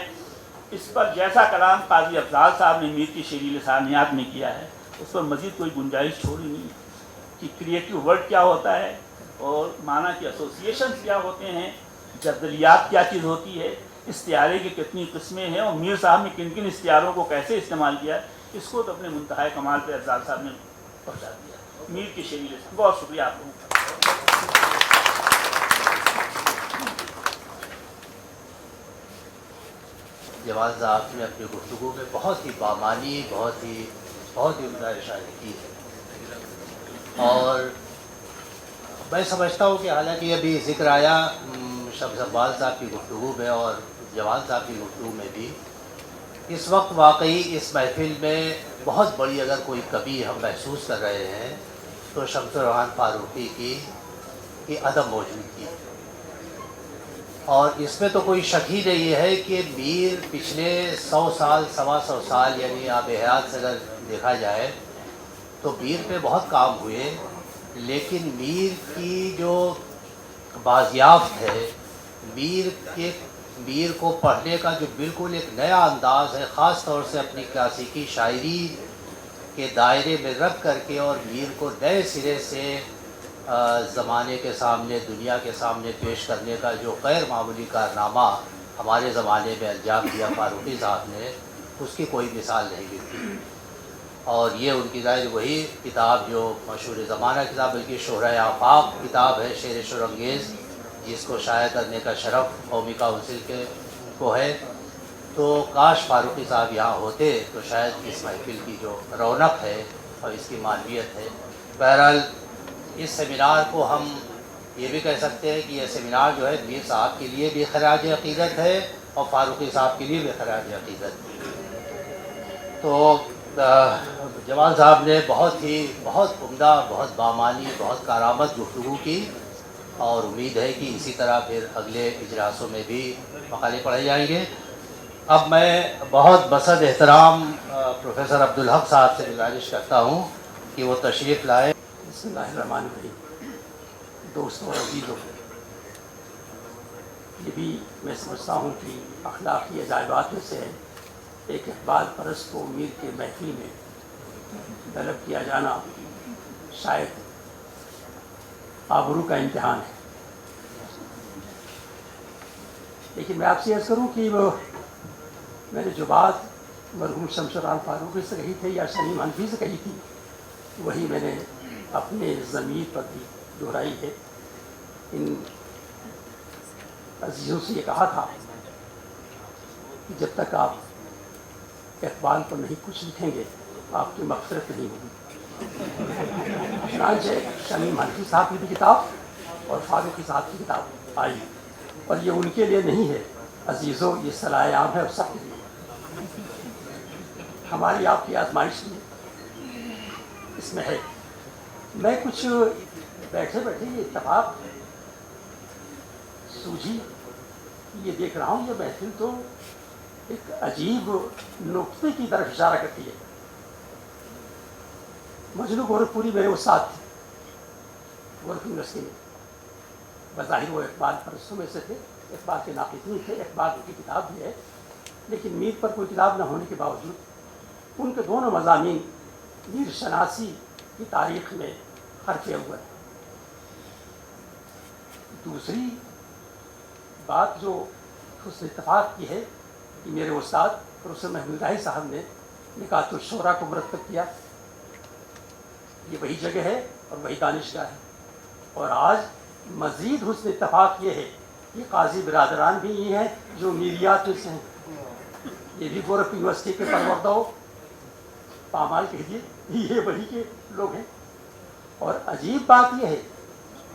इस पर जैसा कलाम काजी अफजाल साहब ने मीर की शेरी लिसानियात में किया है, उस पर मज़ीद कोई गुंजाइश छोड़ी नहीं है कि क्रिएटिव वर्ड क्या होता है और माना कि एसोसिएशन क्या होते हैं, जद्दलियात क्या चीज़ होती है, इस्तियारे की कितनी किस्में हैं और मीर साहब ने किन किन इस्तियारों को कैसे इस्तेमाल किया, इसको तो अपने मुंतहा कमाल पे अफजाल साहब ने पहुँचा दिया। मीर की शेरी लिसान, बहुत शुक्रिया आप लोगों का। जवान साहब ने अपनी गुफ्तगू में बहुत ही बामानी, बहुत ही उम्दा इशारे की है। और मैं समझता हूँ कि हालांकि अभी जिक्र आया शम्स अब्बाल साहब की गुफ्तगू में और जवान साहब की गुफ्तगू में भी, इस वक्त वाकई इस महफिल में बहुत बड़ी अगर कोई कमी हम महसूस कर रहे हैं तो शम्सुर रहमान फारूकी की अदम मौजूदगी है। और इसमें तो कोई शक ही नहीं है कि मीर पिछले 100 साल, 125 साल यानी आब हयात से अगर देखा जाए तो मीर पे बहुत काम हुए, लेकिन मीर की जो बाज़याफ्त है, मीर को पढ़ने का जो बिल्कुल एक नया अंदाज़ है, ख़ास तौर से अपनी क्लासिकी शायरी के दायरे में रख करके और मीर को नए सिरे से ज़माने के सामने, दुनिया के सामने पेश करने का जो गैर मामूली कारनामा हमारे ज़माने में अंजाम दिया फारूकी साहब ने, उसकी कोई मिसाल नहीं मिलती। और ये उनकी ज़ाहिर वही किताब जो मशहूर ज़माना किताब, बल्कि शोहरा आफाक किताब है, शेर शुरंगेज़, जिसको शाया करने का शरफ़ कौमी काउंसिल के को है। तो काश फारूकी साहब यहाँ होते तो शायद इस महफिल की जो रौनक है और इसकी मानवियत है। बहरहाल इस सेमिनार को हम ये भी कह सकते हैं कि यह सेमिनार जो है मीर साहब के लिए भी खराज अक़ीदत है और फारूकी साहब के लिए भी खराज अक़ीदत है। तो जवान साहब ने बहुत उम्दा, बहुत बामानी, बहुत कारामद गुफ्तगू की और उम्मीद है कि इसी तरह फिर अगले इजलासों में भी मकाले पढ़े जाएंगे। अब मैं बहुत बसद एहतराम प्रोफेसर अब्दुल हक साहब से गुजारिश करता हूँ कि वो तशरीफ़ लाए। बिस्मिल्लाहिर्रहमानिर्रहीम। दोस्तों और अज़ीज़ों, ये भी मैं समझता हूँ कि अखलाक़ी अजायबात में से है। एक इक़बाल परस्त को मीर के महफिल में तलब किया जाना शायद आबरू का इम्तिहान है। लेकिन मैं आपसे अर्ज़ करूँ कि वो मैंने जो बात मरहूम शमशुर रहमान फारूकी से कही थी या शमीम हनफी से कही थी, वही मैंने अपने ज़मीर पर भी दोहराई है। इन अजीज़ों से ये कहा था कि जब तक आप इक़बाल पर नहीं कुछ लिखेंगे आपकी मग़फ़िरत नहीं होगी। चुनांचे शमीम हनफी साहब की भी किताब और फारूकी साहब की किताब आई, और ये उनके लिए नहीं है अजीज़ों, ये सलाह आम है और सबके लिए, हमारी आपकी आजमाइश में इसमें है। मैं कुछ बैठे बैठे ये इत्तेफाक सूझी, ये देख रहा हूँ ये महफिल तो एक अजीब नुक्ते की तरफ इशारा करती है। मजनू गोरखपुरी मेरे उस्ताद थे गोरखपुर यूनिवर्सिटी में। बज़ाहिर वो इक़बाल परस्तों में से थे, इक़बाल के नाक़िद नहीं थे, इक़बाल की किताब भी है, लेकिन मीर पर कोई किताब न होने के बावजूद उनके दोनों मज़ामीन मीर शनासी की तारीख़ में हरफ़े अव्वल। दूसरी बात जो उसने इत्तफाक की है कि मेरे उस्ताद प्रोफेसर महमूद राही साहब ने निकातुल शोरा को मुरतब किया। ये वही जगह है और वही दानिशगाह है। और आज मज़ीद हुस्न इत्तफाक ये है कि काजी बिरादरान भी ये हैं जो मीरियात में से हैं। ये भी गोरखपुर यूनिवर्सिटी के परवरदा पामाल कहिए, ये वही के लोग हैं। और अजीब बात यह है,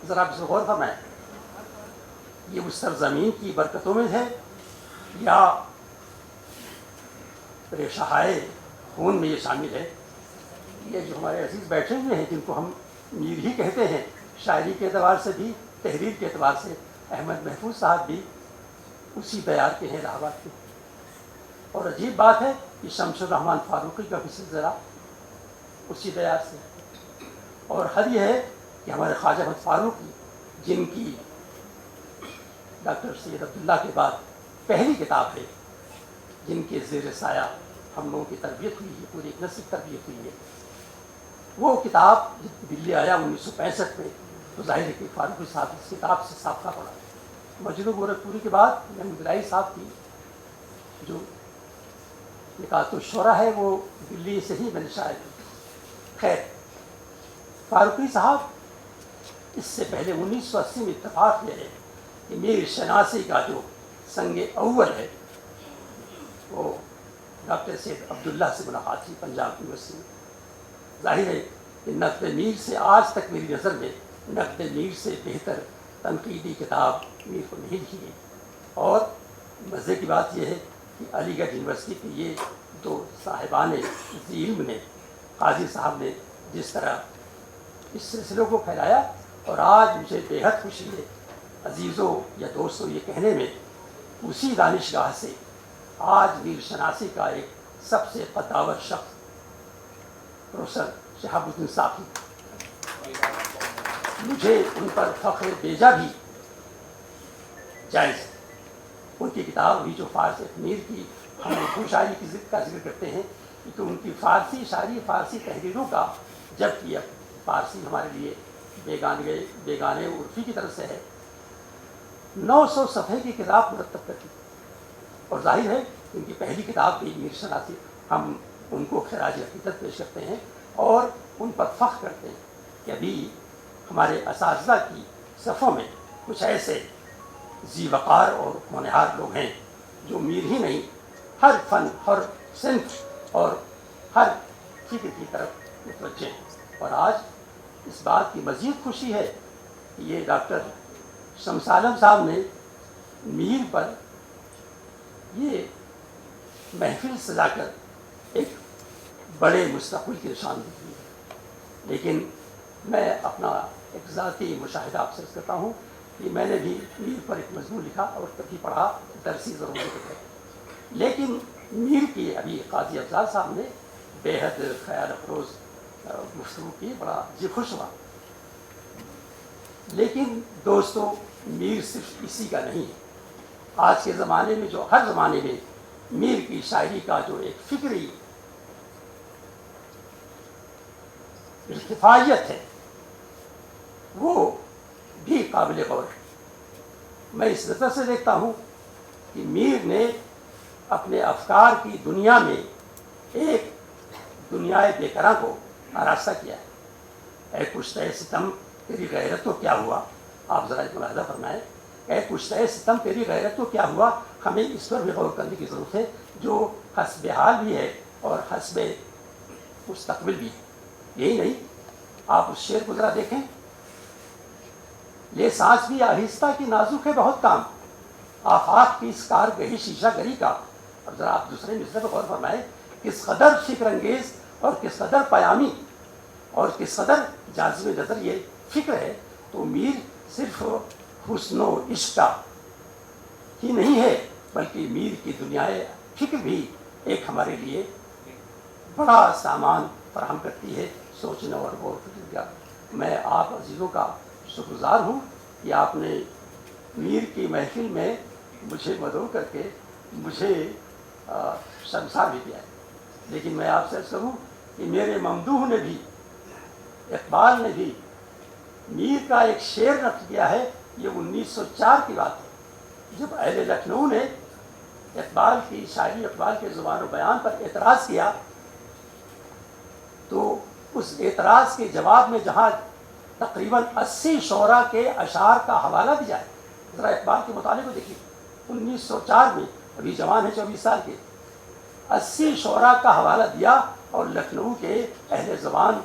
ज़रा आप इसे गौर फरमाएं, ये उस सरज़मीन की बरकतों में है या रेशाहाए खून में ये शामिल है। ये जो हमारे अजीज़ बैठे हुए हैं जिनको हम मीर ही कहते हैं, शायरी के एतबार से भी तहरीर के एतबार से अहमद महफूज साहब भी उसी दयार के हैं, इलाहाबाद के। और अजीब बात है कि शमसुर रहमान फारूकी का भी सिलसिला उसी दयार से। और हद यह है कि हमारे ख्वाजा अहमद फारूकी, जिनकी डॉक्टर सैयद अब्दुल्ला के बाद पहली किताब है, जिनके ज़ेर साया हम लोगों की तरबियत हुई है, पूरी एक नस्ल की तरबियत हुई है, वो किताब जब दिल्ली आया 1965 में, तो जाहिर है कि फारूकी साहब इस किताब से साबका पड़ा। मस्जिद गोरखपुरी के बाद महमूद राही साहब की जो निकातुल शोरा है वो दिल्ली से ही मैंने शायद। खैर, फारूकी साहब इससे पहले 1980 में इत्तफाक यह है कि मीर शनासी का जो संग अव्वल है वो डॉक्टर सैयद अब्दुल्ला से मुलाकात हुई पंजाब यूनिवर्सिटी में। जाहिर है कि नक़्द मीर से आज तक मेरी नज़र में नक़्द मीर से बेहतर तनकीदी किताब मीर को नहीं लिखी गई। और मज़े की बात यह है कि अलीगढ़ यूनिवर्सिटी के ये दो साहिबान इल्म ने, काजी साहब ने जिस तरह इस सिलसिले को फैलाया, और आज मुझे बेहद खुशी है अजीज़ों या दोस्तों ये कहने में, उसी दानिशगाह से आज मीर शनासी का एक सबसे कद्दावर शख्स प्रोफेसर शहाबुद्दीन साकी, मुझे उन पर फ़ख्र बेजा भी जायज़। उनकी किताब हुई जो फ़ारसी मीर की, हम उर्दू शायरी की का जिक्र करते हैं कि उनकी फ़ारसी शायरी, फ़ारसी तहरीरों का, जबकि अब फ़ारसी हमारे लिए बेगाने उर्फ़ी की तरफ से है, 900 सफ़े की किताब मुरतब करती। और जाहिर है उनकी पहली किताब भी मीर शनासी, हम उनको खराज अक़ीदत पेश करते हैं और उन पर फ़ख्र करते हैं कि अभी हमारे असातिज़ा की सफ़ों में कुछ ऐसे ज़ी वक़ार और होनहार लोग हैं जो मीर ही नहीं, हर फ़न, हर सिन्फ़ और हर फ़िक्र की तरफ मुतवज्जे हैं। और आज इस बात की मज़ीद खुशी है कि ये डॉक्टर शम्स आलम साहब ने मीर पर ये महफिल सजाकर एक बड़े मुस्तक़बिल की निशानदेही दी है। लेकिन मैं अपना एक ज़ाती मुशाहिदा आपसे करता हूँ कि मैंने भी मीर पर एक मज़मून लिखा और तभी पढ़ा दरसी ज़रूरत है। लेकिन मीर की अभी काजी अफजाल साहब ने बेहद ख्याल अफरोज़ गुफ्तगू की, बड़ा जी खुश हुआ। लेकिन दोस्तों, मीर सिर्फ इसी का नहीं है। आज के ज़माने में, जो हर ज़माने में मीर की शायरी का जो एक फ़िक्री इर्तिफाइयत है वो भी काबिल गौर है। मैं इस नज़र से देखता हूँ कि मीर ने अपने अफकार की दुनिया में एक दुनियाए बेकरां को आरास्ता किया है। ऐ कुश्ते सितम तेरी गैरत तो क्या हुआ, आप ज़रा मुलाहिज़ा फरमाएं, ऐ कुश्ते सितम तेरी गैरत तो क्या हुआ, हमें इस पर भी गौर करने की ज़रूरत है, जो हस्बे हाल भी है और हस्बे मुस्तक़बिल भी है। यही नहीं, आप उस शेर को ज़रा देखें, ले सांस भी आहिस्ता की नाजुक है बहुत काम, आफाक की इस कार गही शीशा गरी का। अब ज़रा आप दूसरे मिसरे पर गौर फरमाएं, किस कदर फ़िक्र अंगेज़ और किस कदर पयामी और किस कदर जाज़िब नज़र ये फ़िक्र है। तो मीर सिर्फ हुस्न व इश्क का ही नहीं है, बल्कि मीर की दुनियाए फ़िक्र भी एक हमारे लिए बड़ा सामान फराहम करती है सोचने और गौर फिक्र का। मैं आप अजीज़ों का शुक्रगुज़ार हूँ कि आपने मीर की महफिल में मुझे मदऊ करके मुझे शर्मसार भी किया है। लेकिन मैं आपसे अर्ज़ करूँ कि मेरे ममदूह ने भी, इक़बाल ने भी मीर का एक शेर नक़्ल किया है। ये 1904 की बात है جب اہل لکھنؤ نے اقبال کی شاعری، اقبال کے زبان و بیان پر اعتراض کیا تو اس اعتراض کے جواب میں جہاں تقریباً 80 شعراء کے اشعار کا حوالہ دیا ہے، ذرا اقبال کے مطالعے کو دیکھیے، 1904 میں، ابھی جوان ہے 24 سال کے، 80 شعراء کا حوالہ دیا اور لکھنؤ کے اہل زبان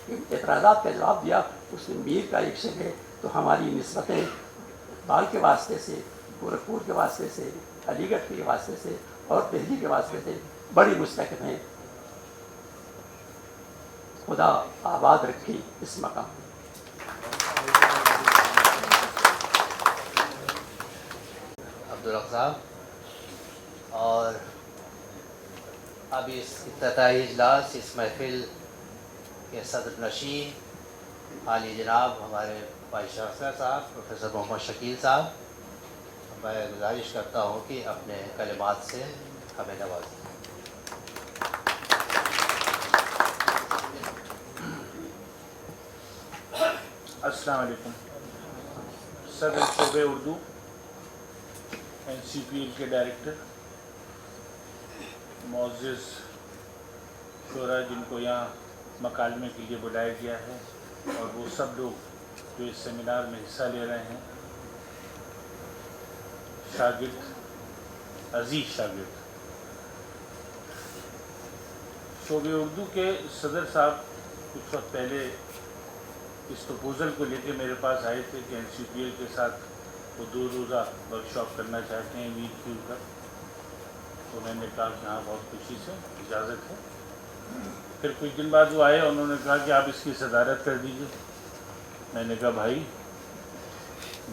کے اعتراضات کا جواب دیا. اس میں میر کا ایک شعر ہے، تو ہماری نسبتیں اقبال کے واسطے سے، گورکھپور کے واسطے سے، علی گڑھ کے واسطے سے اور دہلی کے واسطے سے بڑی مستحکم ہیں. خدا آباد رکھی اس مقام. عبدالرق صاحب، اور اب اس افتتاحی اجلاس، اس محفل کے صدر نشین عالی جناب ہمارے وائس چانسلر صاحب پروفیسر محمد شکیل صاحب، میں گزارش کرتا ہوں کہ اپنے کلمات سے ہمیں نوازیں. السلام علیکم. صدر شعبہ اردو NCPL کے ڈائریکٹر، معزز شعراء جن کو یہاں مکالمے کے لیے بلایا گیا ہے، اور وہ سب لوگ جو اس سیمینار میں حصہ لے رہے ہیں، شاگرد، عزیز شاگرد. شعبہ اردو کے صدر صاحب کچھ وقت پہلے اس پروپوزل کو لے کے میرے پاس آئے تھے کہ NCPL کے ساتھ وہ 2 روزہ ورکشاپ کرنا چاہتے ہیں میٹ کے اوپر. تو میں نے کہا کہ ہاں بہت خوشی سے اجازت ہے. پھر کچھ دن بعد وہ آئے، انہوں نے کہا کہ آپ اس کی صدارت کر دیجیے. میں نے کہا بھائی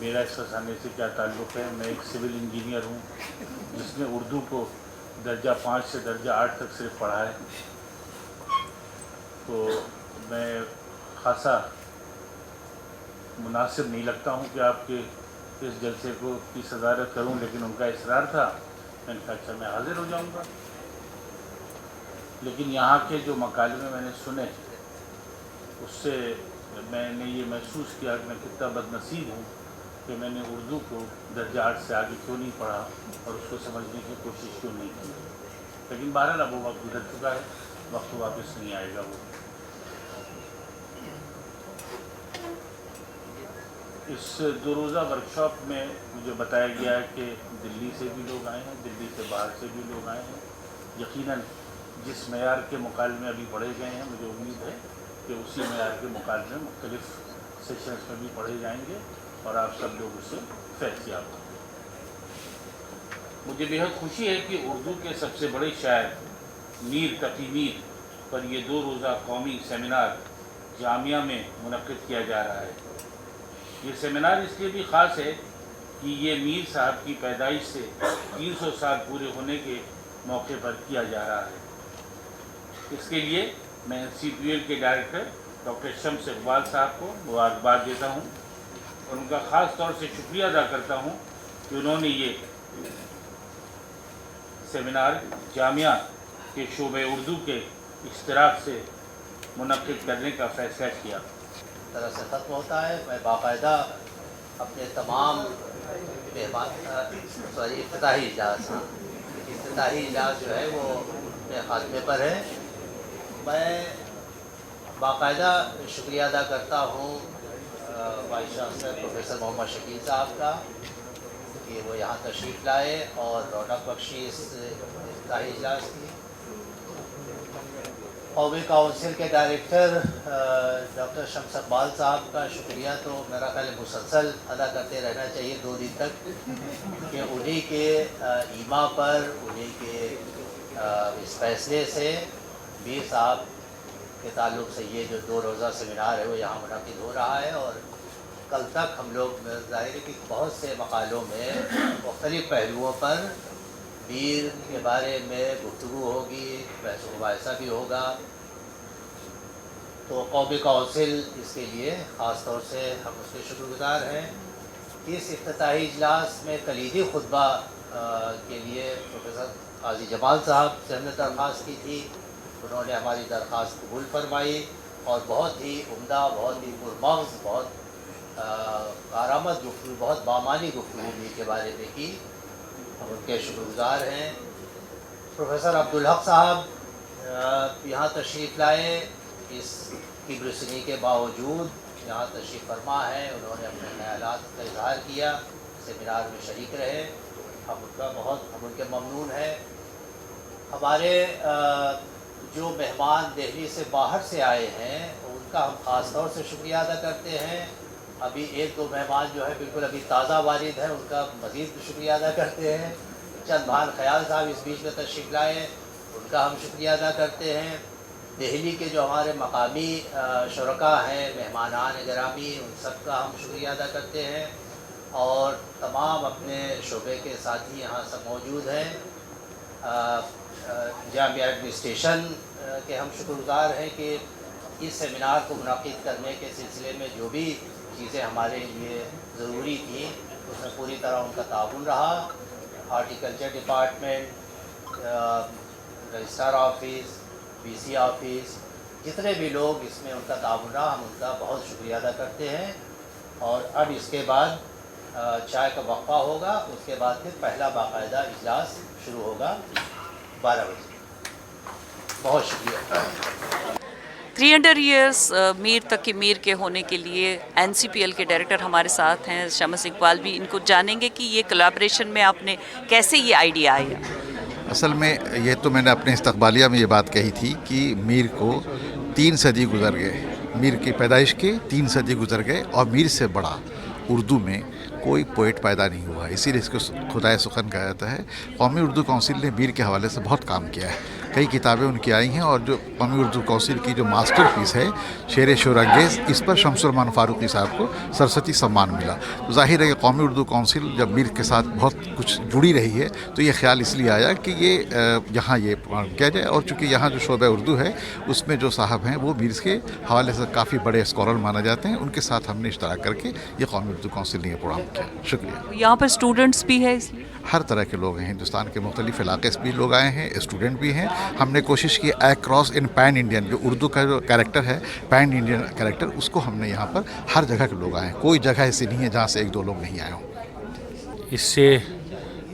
میرا اس وقت آنے سے کیا تعلق ہے، میں ایک سول انجینئر ہوں جس نے اردو کو درجہ 5 سے درجہ 8 تک صرف پڑھا ہے. تو میں خاصا مناسب نہیں لگتا ہوں کہ آپ کے اس جلسے کو کی صدارت کروں، لیکن ان کا اصرار تھا. میں نے کہا اچھا میں حاضر ہو جاؤں گا. لیکن یہاں کے جو مکالمے میں نے سنے، اس سے میں نے یہ محسوس کیا کہ میں کتنا بد نصیب ہوں کہ میں نے اردو کو درجہ 8 سے آگے کیوں نہیں پڑھا اور اس کو سمجھنے کی کوشش کیوں نہیں کی. لیکن بہرحال اب وہ وقت گزر چکا ہے، وقت واپس نہیں آئے گا. وہ اس 2 روزہ ورکشاپ میں مجھے بتایا گیا ہے کہ دلی سے بھی لوگ آئے ہیں، دلی سے باہر سے بھی لوگ آئے ہیں. یقیناً جس معیار کے مکالمے ابھی پڑھے گئے ہیں، مجھے امید ہے کہ اسی معیار کے مکالمے مختلف سیشنز میں بھی پڑھے جائیں گے اور آپ سب لوگ اس سے فیض یاب ہوں گے. مجھے بہت خوشی ہے کہ اردو کے سب سے بڑے شاعر میر تقی میر پر یہ 2 روزہ قومی سیمینار جامعہ میں منعقد کیا جا رہا ہے. یہ سیمینار اس لیے بھی خاص ہے کہ یہ میر صاحب کی پیدائش سے 300 سال پورے ہونے کے موقع پر کیا جا رہا ہے. اس کے لیے میں NCPL کے ڈائریکٹر ڈاکٹر شمس اقبال صاحب کو مبارکباد دیتا ہوں اور ان کا خاص طور سے شکریہ ادا کرتا ہوں کہ انہوں نے یہ سیمینار جامعہ کے شعبہ اردو کے اشتراک سے منعقد کرنے کا فیصلہ کیا. طرح سے ختم ہوتا ہے. میں باقاعدہ اپنے تمام افتتاحی اجلاس جو ہے وہ اپنے خاتمے پر ہے. میں باقاعدہ شکریہ ادا کرتا ہوں وائس چانسلر پروفیسر محمد شکیل صاحب کا کہ وہ یہاں تشریف لائے اور رونق بخشی اس افتتاحی اجلاس کی. قومی کونسل کے ڈائریکٹر ڈاکٹر شمس اقبال صاحب کا شکریہ تو میرا خیال مسلسل ادا کرتے رہنا چاہیے 2 دن تک، کہ انہی کے ایما پر، انہی کے اس فیصلے سے میر صاحب کے تعلق سے یہ جو 2 روزہ سیمینار ہے وہ یہاں منعقد ہو رہا ہے. اور کل تک ہم لوگ ظاہر ہے کہ بہت سے مقالوں میں مختلف پہلوؤں پر میر کے بارے میں گفتگو ہوگی، بحث و مباحثہ بھی ہوگا. تو قومی کونسل اس کے لیے خاص طور سے ہم اس کے شکر گزار ہیں. اس افتتاحی اجلاس میں کلیدی خطبہ کے لیے پروفیسر قاضی جمال صاحب سے ہم نے درخواست کی تھی. انہوں نے ہماری درخواست قبول فرمائی اور بہت ہی عمدہ، بہت ہی پرمغز، بہت کارآمد खुशामद गुफ्तगू, बहुत बामानी गुफ्तगू मीर के बारे में की। हम उनके शुक्रगुज़ार हैं। प्रोफेसर अब्दुल हक साहब यहाँ तशरीफ़ लाए, इस किब्रसिनी के बावजूद यहाँ तशरीफ़ फरमा है। उन्होंने अपने ख़यालात का इज़हार किया, सेमिनार में शरीक रहे। हम उनके ममनून हैं। हमारे जो मेहमान दिल्ली से बाहर से आए हैं उनका हम ख़ास तौर से शुक्रिया अदा करते हैं। अभी एक दो मेहमान जो है बिल्कुल अभी ताज़ा वारिद हैं, उनका मज़ीद शुक्रिया अदा करते हैं। चंद भान ख्याल साहब इस बीच में तशरीफ़ लाए, उनका हम शुक्रिया अदा करते हैं। दिल्ली के जो हमारे मकामी शुरका हैं, मेहमानान गिरामी, उन सब का हम शुक्रिया अदा करते हैं। और तमाम अपने शोबे के साथी यहाँ सब मौजूद हैं। जामिया एडमिनिस्ट्रेशन के हम शुक्रगुज़ार हैं कि इस सेमिनार को मुनाकिद करने के सिलसिले में जो भी चीज़ें हमारे लिए ज़रूरी थी उसमें पूरी तरह उनका ताउन रहा। Horticulture department, registrar office, BC office, जितने भी लोग इसमें उनका ताउन रहा, हम उनका बहुत शुक्रिया अदा करते हैं। और अब इसके बाद चाय का वक्फा होगा, उसके बाद फिर पहला बाकायदा इजलास शुरू होगा 12 बजे। बहुत शुक्रिया। 300 ईयर्स मीर तकी मीर के होने के लिए NCPL के डायरेक्टर हमारे साथ हैं, शमस इकबाल भी। इनको जानेंगे कि ये कोलैबोरेशन में आपने कैसे ये आइडिया आया। असल में ये तो मैंने अपने इस्तकबालिया में ये बात कही थी कि मीर को 3 सदी गुजर गए, मीर की पैदाइश के 3 सदी गुजर गए और मीर से बड़ा उर्दू में कोई पोइट पैदा नहीं हुआ। इसीलिए इसको खुदाए सुखन कहा जाता है। कौमी उर्दू काउंसिल ने मीर के हवाले से बहुत काम किया है, कई किताबें उनकी आई हैं। और जो कौमी उर्दू काउंसिल की जो मास्टर पीस है शेर शोरंगेज़, इस पर शमसुररहमान फ़ारूक़ी साहब को सरस्वती सम्मान मिला। तो ज़ाहिर है कि कौमी उर्दू काउंसिल जब मीर के साथ बहुत कुछ जुड़ी रही है तो ये ख्याल इसलिए आया कि ये यहाँ ये किया जाए। और चूँकि यहाँ जो शोबा उर्दू है उसमें जो साहब हैं वो मीर के हवाले से काफ़ी बड़े स्कॉलर माने जाते हैं, उनके साथ हमने इश्तराक करके ये कौमी उर्दू काउंसिल ने ये प्रोग्राम किया। शुक्रिया। यहाँ पर स्टूडेंट्स भी है, इसलिए हर तरह के लोग हैं, हिंदुस्तान के मुख्तलिफ इलाके से भी लोग आए हैं, स्टूडेंट भी हैं। हमने कोशिश की अक्रॉस इन पैन इंडियन, जो उर्दू का जो कैरेक्टर है पैन इंडियन कैरेक्टर, उसको हमने यहाँ पर हर जगह के लोग आए हैं। कोई जगह ऐसी नहीं है जहाँ से 1-2 लोग नहीं आए हों। इससे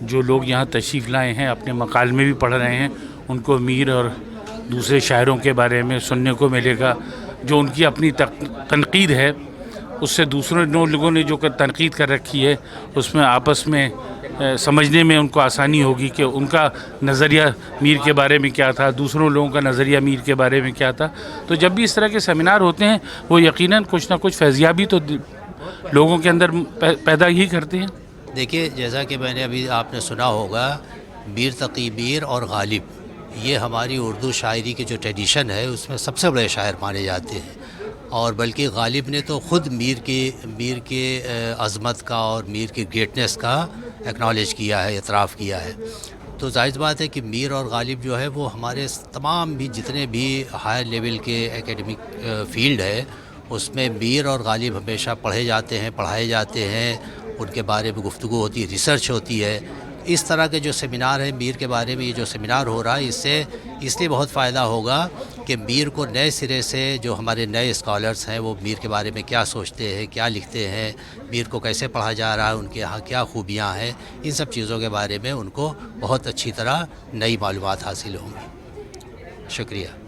जो लोग यहाँ तशरीफ़ लाए हैं, अपने मकाल में भी पढ़ रहे हैं, उनको मीर और दूसरे शायरों के बारे में सुनने को मिलेगा। जो उनकी अपनी तनकीद है उससे दूसरों लोगों ने जो तनकीद कर रखी है उसमें आपस में समझने में उनको आसानी होगी कि उनका नज़रिया मीर के बारे में क्या था, दूसरों लोगों का नज़रिया मीर के बारे में क्या था। तो जब भी इस तरह के सेमिनार होते हैं वो यकीनन कुछ ना कुछ फैज़याबी तो लोगों के अंदर पैदा ही करते हैं। देखिए, जैसा कि मैंने अभी आपने सुना होगा, मीर तकी मीर और गालिब, ये हमारी उर्दू शायरी के जो ट्रेडिशन है उसमें सबसे बड़े शायर माने जाते हैं। और बल्कि गालिब ने तो ख़ुद मीर के अज़मत का और मीर की ग्रेटनेस का एक्नॉलेज किया है, इतराफ़ किया है। तो जाहिर बात है कि मीर और गालिब जो है वो हमारे तमाम भी जितने भी हायर लेवल के एकेडमिक फ़ील्ड है उसमें मीर और गालिब हमेशा पढ़े जाते हैं, पढ़ाए जाते हैं, उनके बारे में गुफ्तगू होती है, रिसर्च होती है। इस तरह के जो सेमिनार है मीर के बारे में, ये जो सेमिनार हो रहा है, इससे इसलिए बहुत फ़ायदा होगा कि मीर को नए सिरे से जो हमारे नए स्कॉलर्स हैं वो मीर के बारे में क्या सोचते हैं, क्या लिखते हैं, मीर को कैसे पढ़ा जा रहा है, उनके यहाँ क्या खूबियाँ हैं, इन सब चीज़ों के बारे में उनको बहुत अच्छी तरह नई मालूमात हासिल होंगी। शुक्रिया।